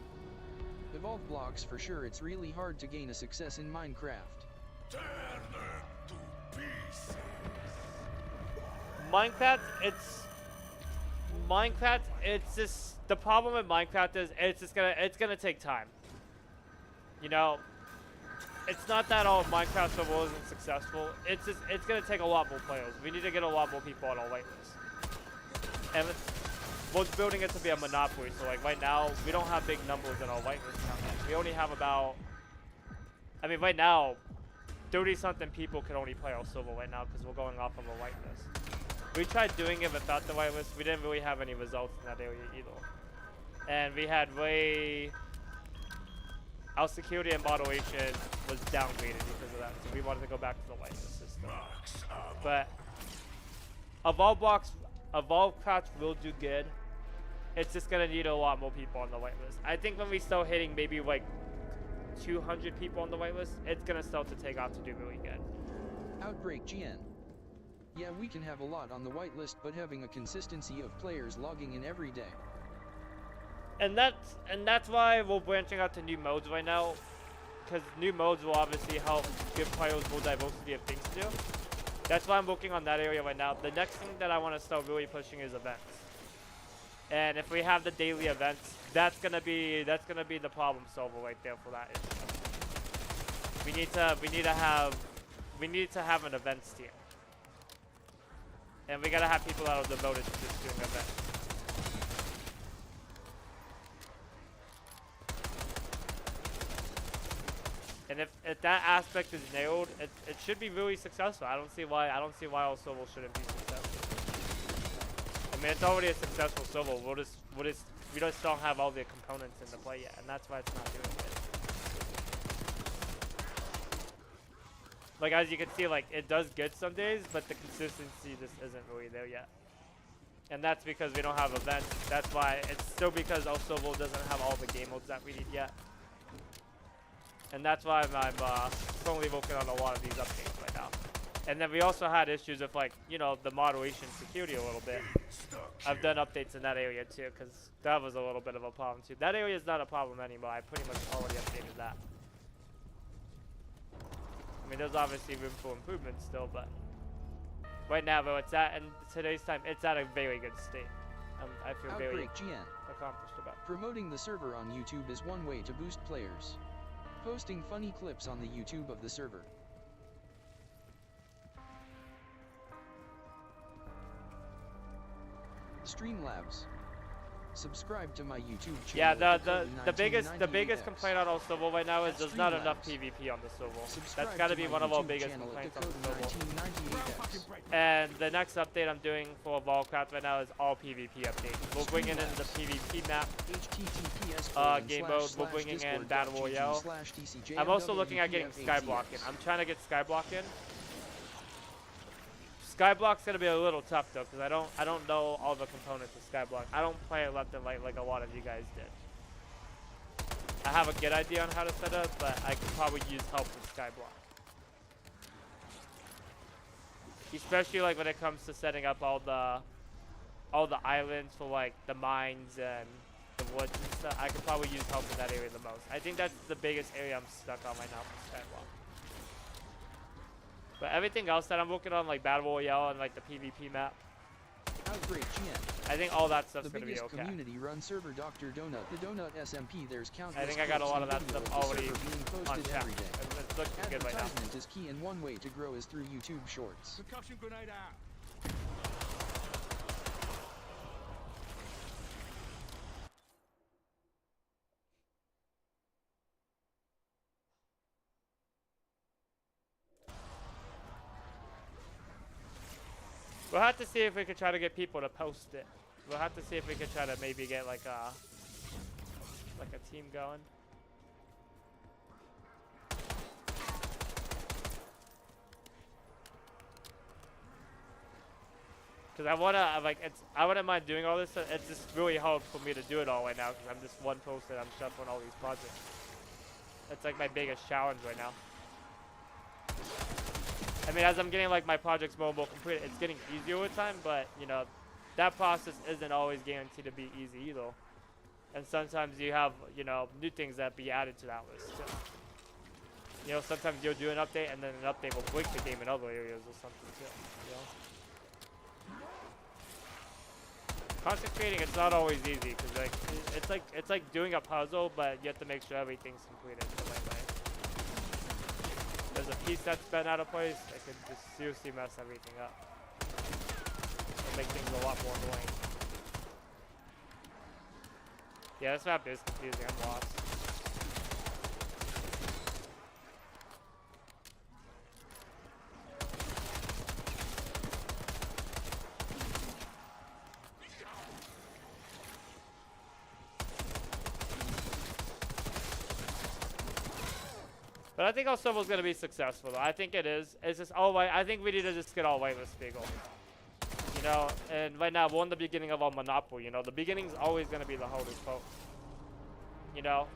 Evolve blocks for sure. It's really hard to gain a success in Minecraft. Turn them to pieces. Minecraft, it's just, the problem with Minecraft is it's gonna take time. You know, it's not that all Minecraft server isn't successful. It's gonna take a lot more players. We need to get a lot more people on our whitelist. And we're building it to be a monopoly. So like right now, we don't have big numbers in our whitelist count yet. We only have about, I mean right now, 30-something people can only play our server right now because we're going off of a whitelist. We tried doing it without the whitelist. We didn't really have any results in that area either. And we had our security and moderation was downgraded because of that. So we wanted to go back to the whitelist system. But Evolve Craft will do good. It's just gonna need a lot more people on the whitelist. I think when we start hitting maybe like 200 people on the whitelist, it's gonna start to take off to do really good. Outbreak GN. Yeah, we can have a lot on the whitelist, but having a consistency of players logging in every day. And that's why we're branching out to new modes right now, because new modes will obviously help give players more diversity of things to do. That's why I'm working on that area right now. The next thing that I want to start really pushing is events. And if we have the daily events, that's gonna be the problem solver right there for that issue. We need to have an events team. And we gotta have people that are devoted to just doing events. And if that aspect is nailed, it should be really successful. I don't see why our server shouldn't be successful. I mean, it's already a successful server. We just don't have all the components in the play yet, and that's why it's not doing it. Like as you can see, like it does good some days, but the consistency just isn't really there yet. And that's because we don't have events. That's why it's still because our server doesn't have all the game modes that we need yet. And that's why I'm currently working on a lot of these updates right now. And then we also had issues with like, you know, the moderation security a little bit. I've done updates in that area too, because that was a little bit of a problem too. That area is not a problem anymore. I pretty much already updated that. I mean, there's obviously room for improvement still, but right now, though, it's at, in today's time, it's at a very good state. I feel very Outbreak GN. accomplished about it. Promoting the server on YouTube is one way to boost players. Posting funny clips on the YouTube of the server. Streamlabs. Subscribe to my YouTube channel. Yeah, at the biggest Dakota1998X. complaint on our server right now is At there's not enough Streamlabs. PvP on the server. Subscribe That's got to to be my one of our YouTube biggest channel at complaints on the server. Dakota1998X. And the next update I'm doing for Volcraft right now is all PvP updates. We're bringing in the PvP map, game mode. We're bringing in Battle Royale. I'm also looking at getting Skyblock in. I'm trying to get Skyblock in. Skyblock's gonna be a little tough though, because I don't know all the components of Skyblock. I don't play it left and right like a lot of you guys did. I have a good idea on how to set it up, but I could probably use help with Skyblock. Especially like when it comes to setting up all the islands for like the mines and the woods and stuff. I could probably use help in that area the most. I think that's the biggest area I'm stuck on right now for Skyblock. But everything else that I'm working on, like Battle Royale and like the PvP map, Outbreak GN. I think all that stuff's The gonna be biggest okay. community-run server, Dr. Donut, the Donut SMP. There's countless I think I got a clips lot and of that videos stuff of the already server being on posted chat. every day. It's looking good right now. Advertisement is key, and one way to grow is through YouTube Shorts. Percussion grenade out. We'll have to see if we can try to get people to post it. We'll have to see if we can try to maybe get like a team going. Cause I wouldn't mind doing all this. It's just really hard for me to do it all right now because I'm just one person. I'm shuffling all these projects. It's like my biggest challenge right now. I mean, as I'm getting like my projects more and more complete, it's getting easier with time. But you know, that process isn't always guaranteed to be easy either. And sometimes you have new things that be added to that list too. You know, sometimes you'll do an update and then an update will break the game in other areas or something too. You know. Content creating, it's not always easy because like it's like doing a puzzle, but you have to make sure everything's completed the right way. There's a piece that's been out of place that could just seriously mess everything up and make things a lot more annoying. Yeah, this map is confusing. I'm lost. But I think our server's gonna be successful though. I think it is. It's just all white. I think we need to just get all white with Spiegel. You know, and right now we're in the beginning of our monopoly, you know. The beginning's always gonna be the hardest part. You know?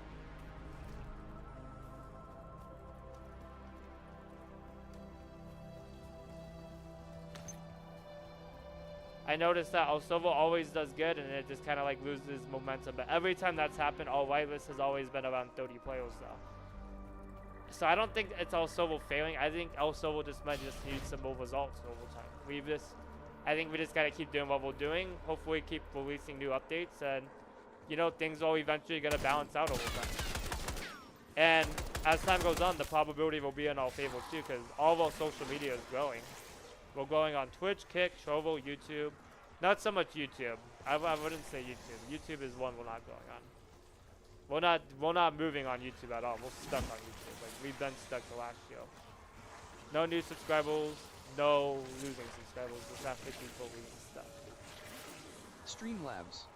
I noticed that our server always does good and it just kinda like loses momentum. But every time that's happened, our whitelist has always been around 30 players though. So I don't think it's our server failing. I think our server just might just need some more results over time. I think we just gotta keep doing what we're doing. Hopefully keep releasing new updates and you know, things are eventually gonna balance out over time. And as time goes on, the probability will be in our favor too, because all of our social media is growing. We're growing on Twitch, Kick, Trovo, YouTube. Not so much YouTube. I wouldn't say YouTube. YouTube is one we're not going on. We're not moving on YouTube at all. We're stuck on YouTube. Like we've been stuck the last year. No new subscribers, no losing subscribers. Just not 50 people losing stuff. Streamlabs.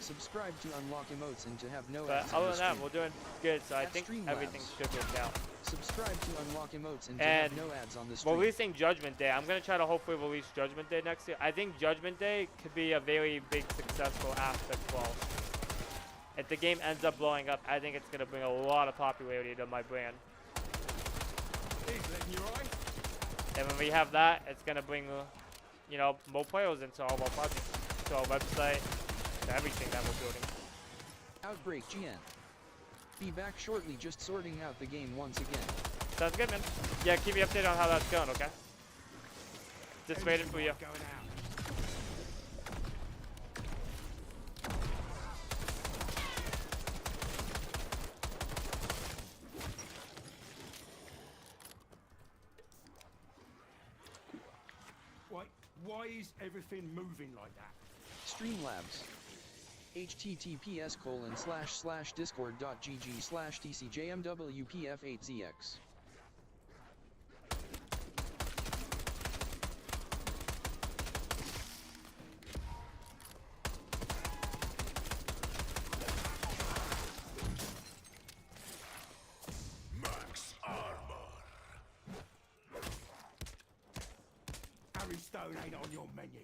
Subscribe to unlock emotes and to have no But ads on other the than that, stream. we're doing good. So I At think Streamlabs. everything should work out. Subscribe to unlock emotes and to And have no ads on the stream. releasing Judgment Day. I'm gonna try to hopefully release Judgment Day next year. I think Judgment Day could be a very big successful aspect for us. If the game ends up blowing up, I think it's gonna bring a lot of popularity to my brand. And when we have that, it's gonna bring, you know, more players into all of our projects, to our website, to everything that we're building. Outbreak GN. Be back shortly, just sorting out the game once again. Sounds good, man. Yeah, keep me updated on how that's going, okay? Just waiting for you. Going out. Why is everything moving like that? Streamlabs. https://discord.gg/tcjmwpf8zx. Max armor. Harry Stone ain't on your menu.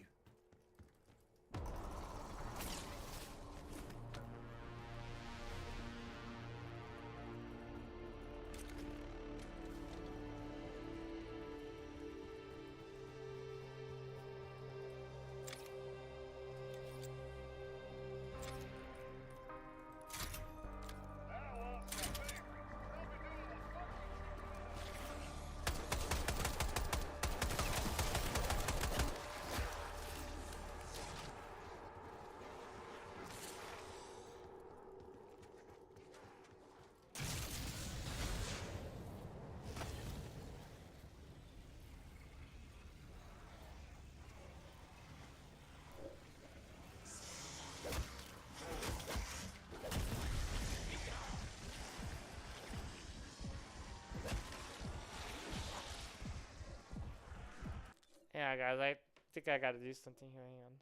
Yeah, guys, I think I gotta do something here. Hang on.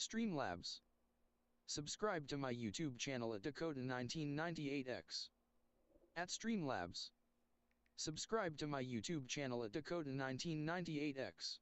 Streamlabs. Subscribe to my YouTube channel at Dakota1998X. At Streamlabs. Subscribe to my YouTube channel at Dakota1998X.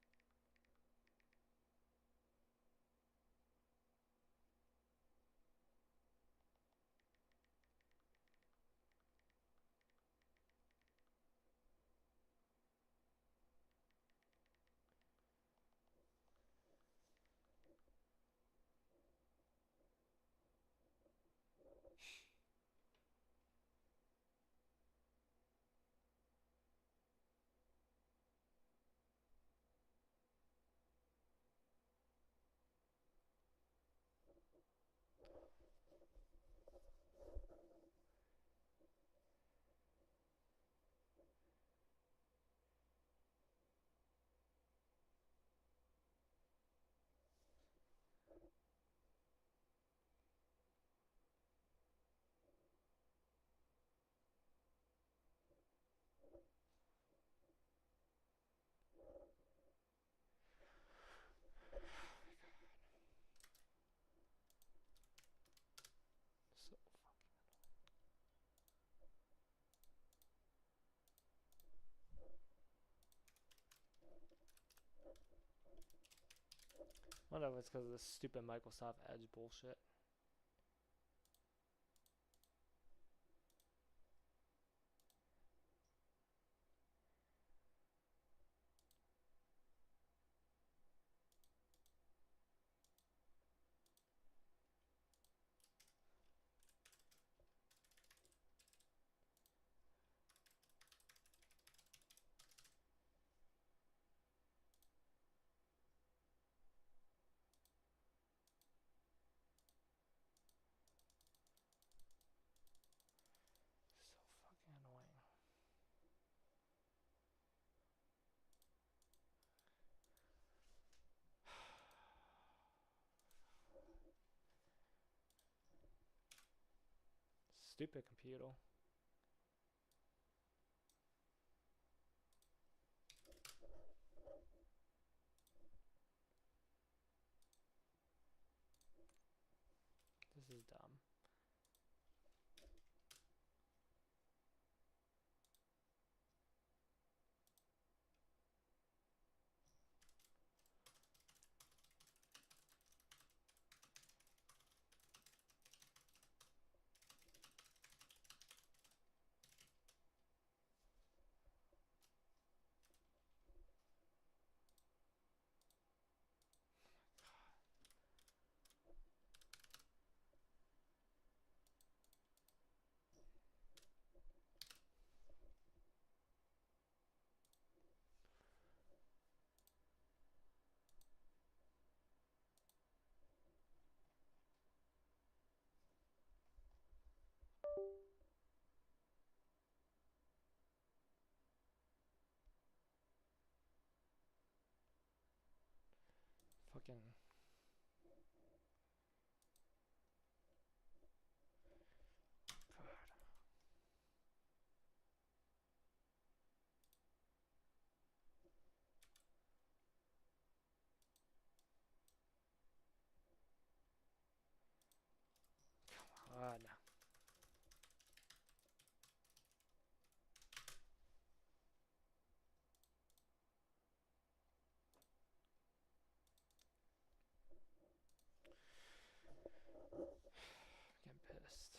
So whatever, it's because of this stupid Microsoft Edge bullshit. Stupid computer. This is dumb. Fucking. God. Come on. I'm getting pissed.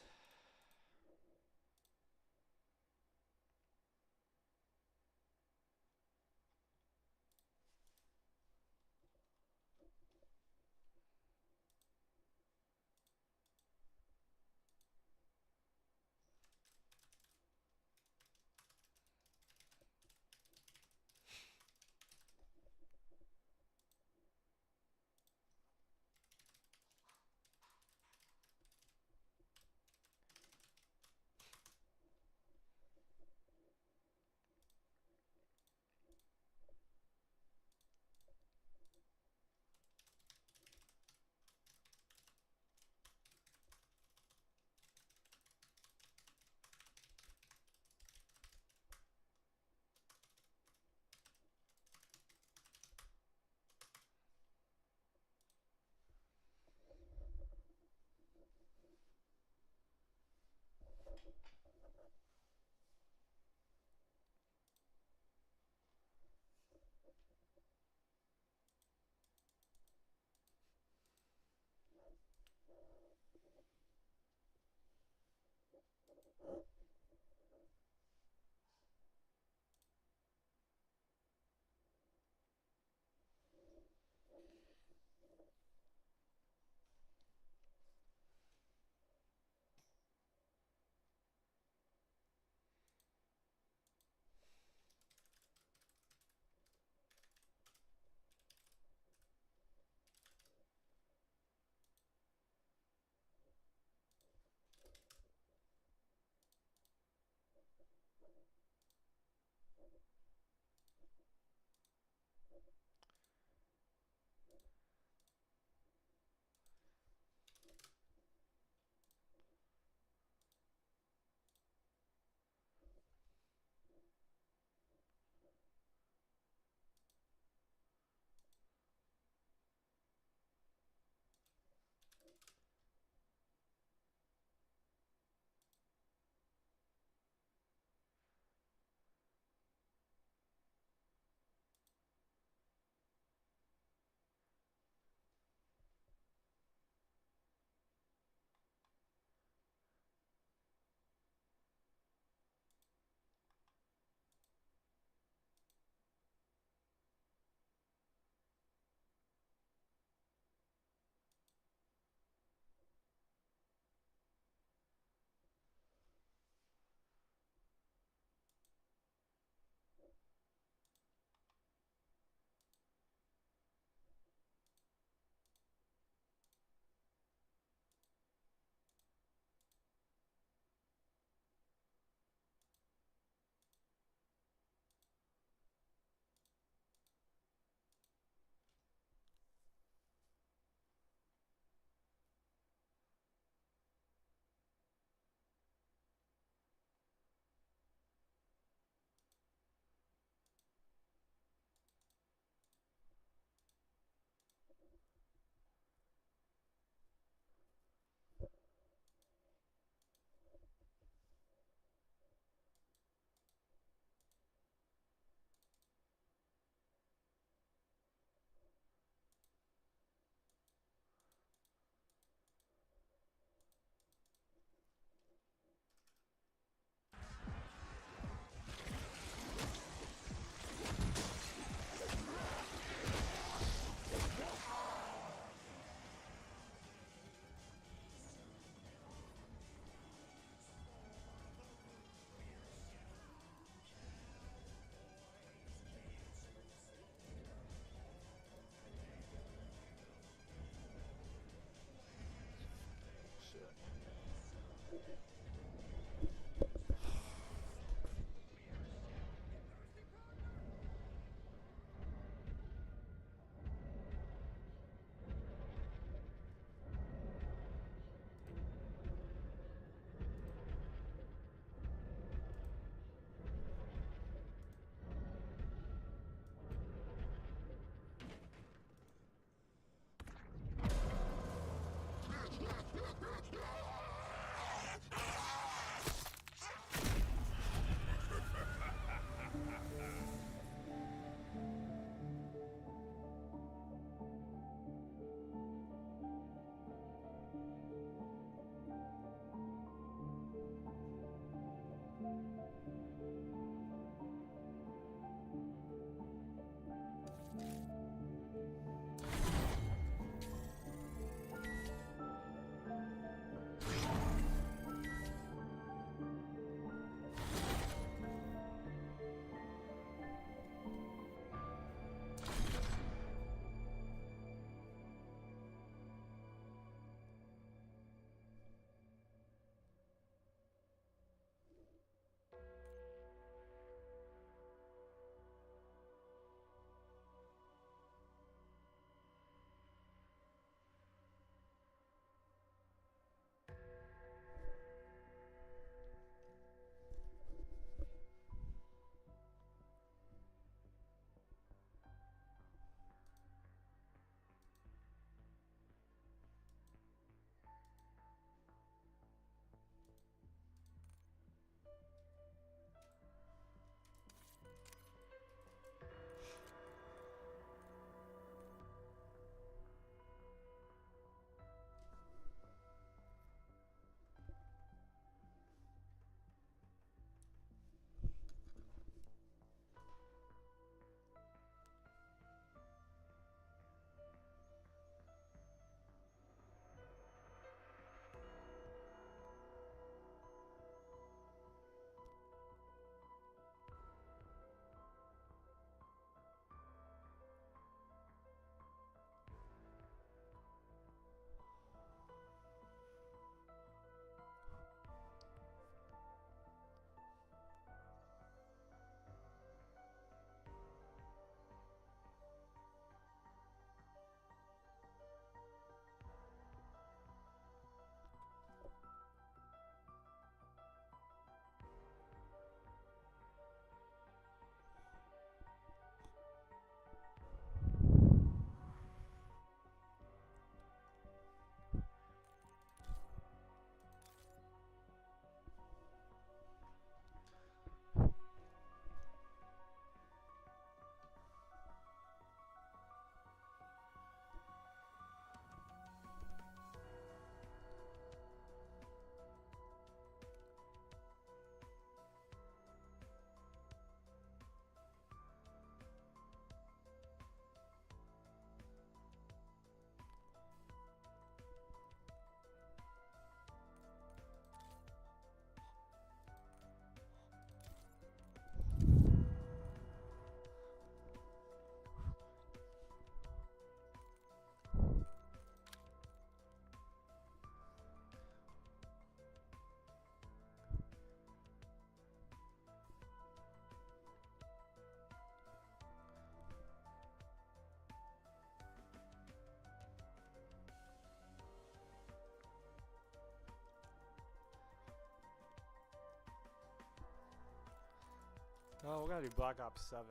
Oh, we're gonna do Black Ops 7.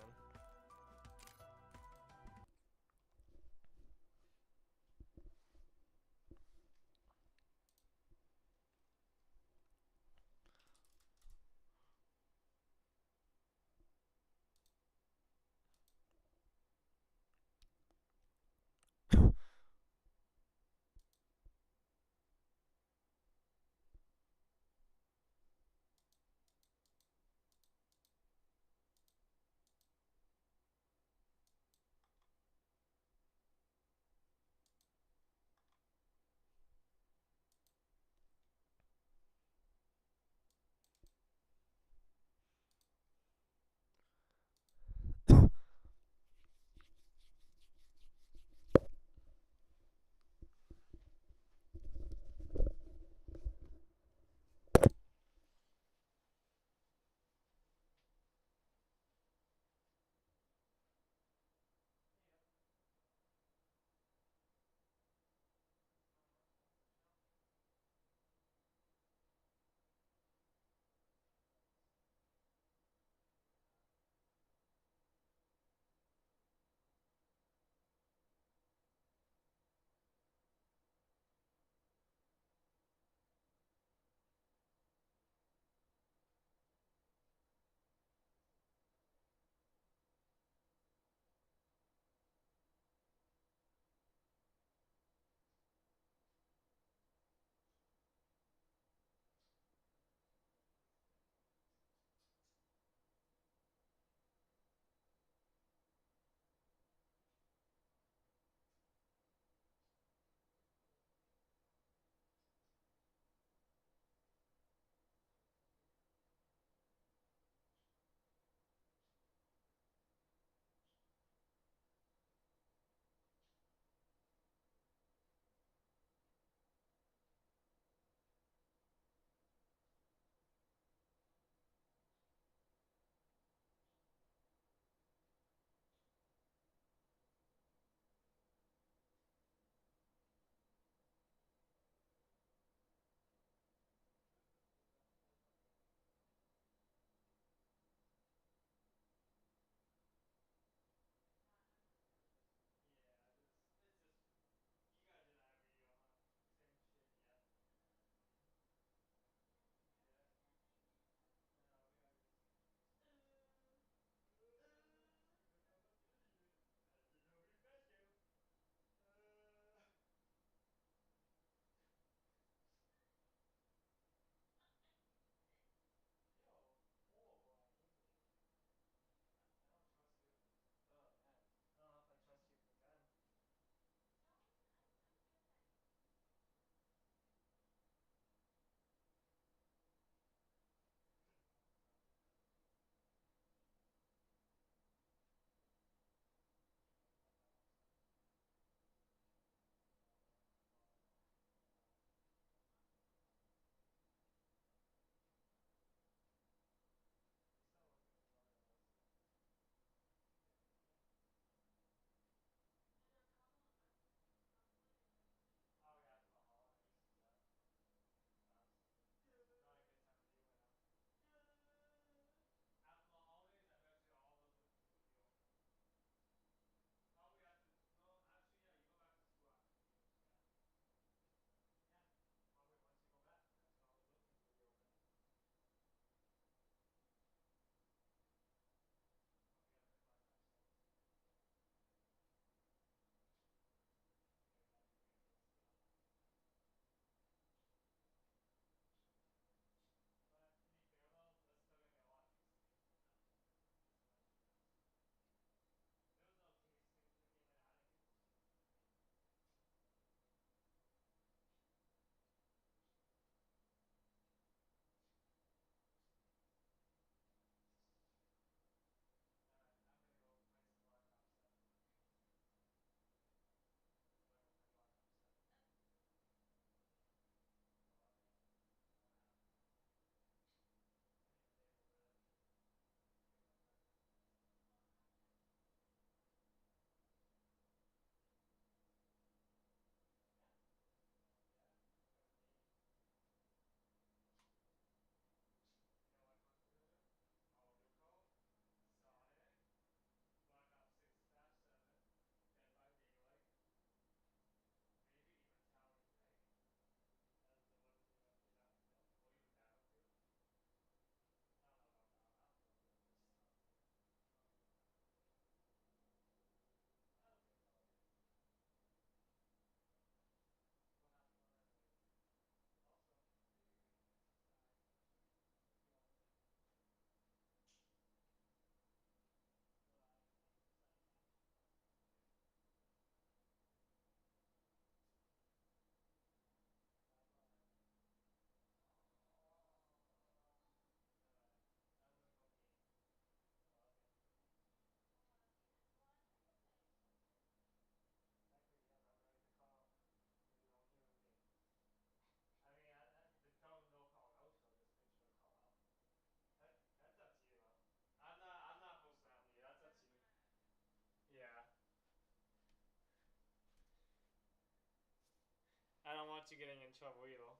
want you getting in trouble either.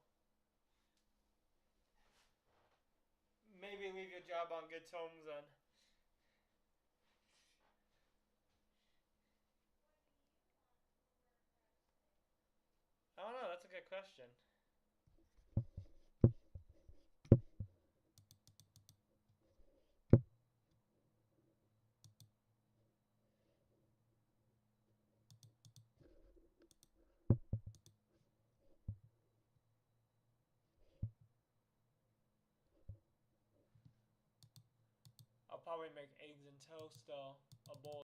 Maybe leave your job on good terms then. I don't know, that's a good question. I'll probably make eggs and toast or a bowl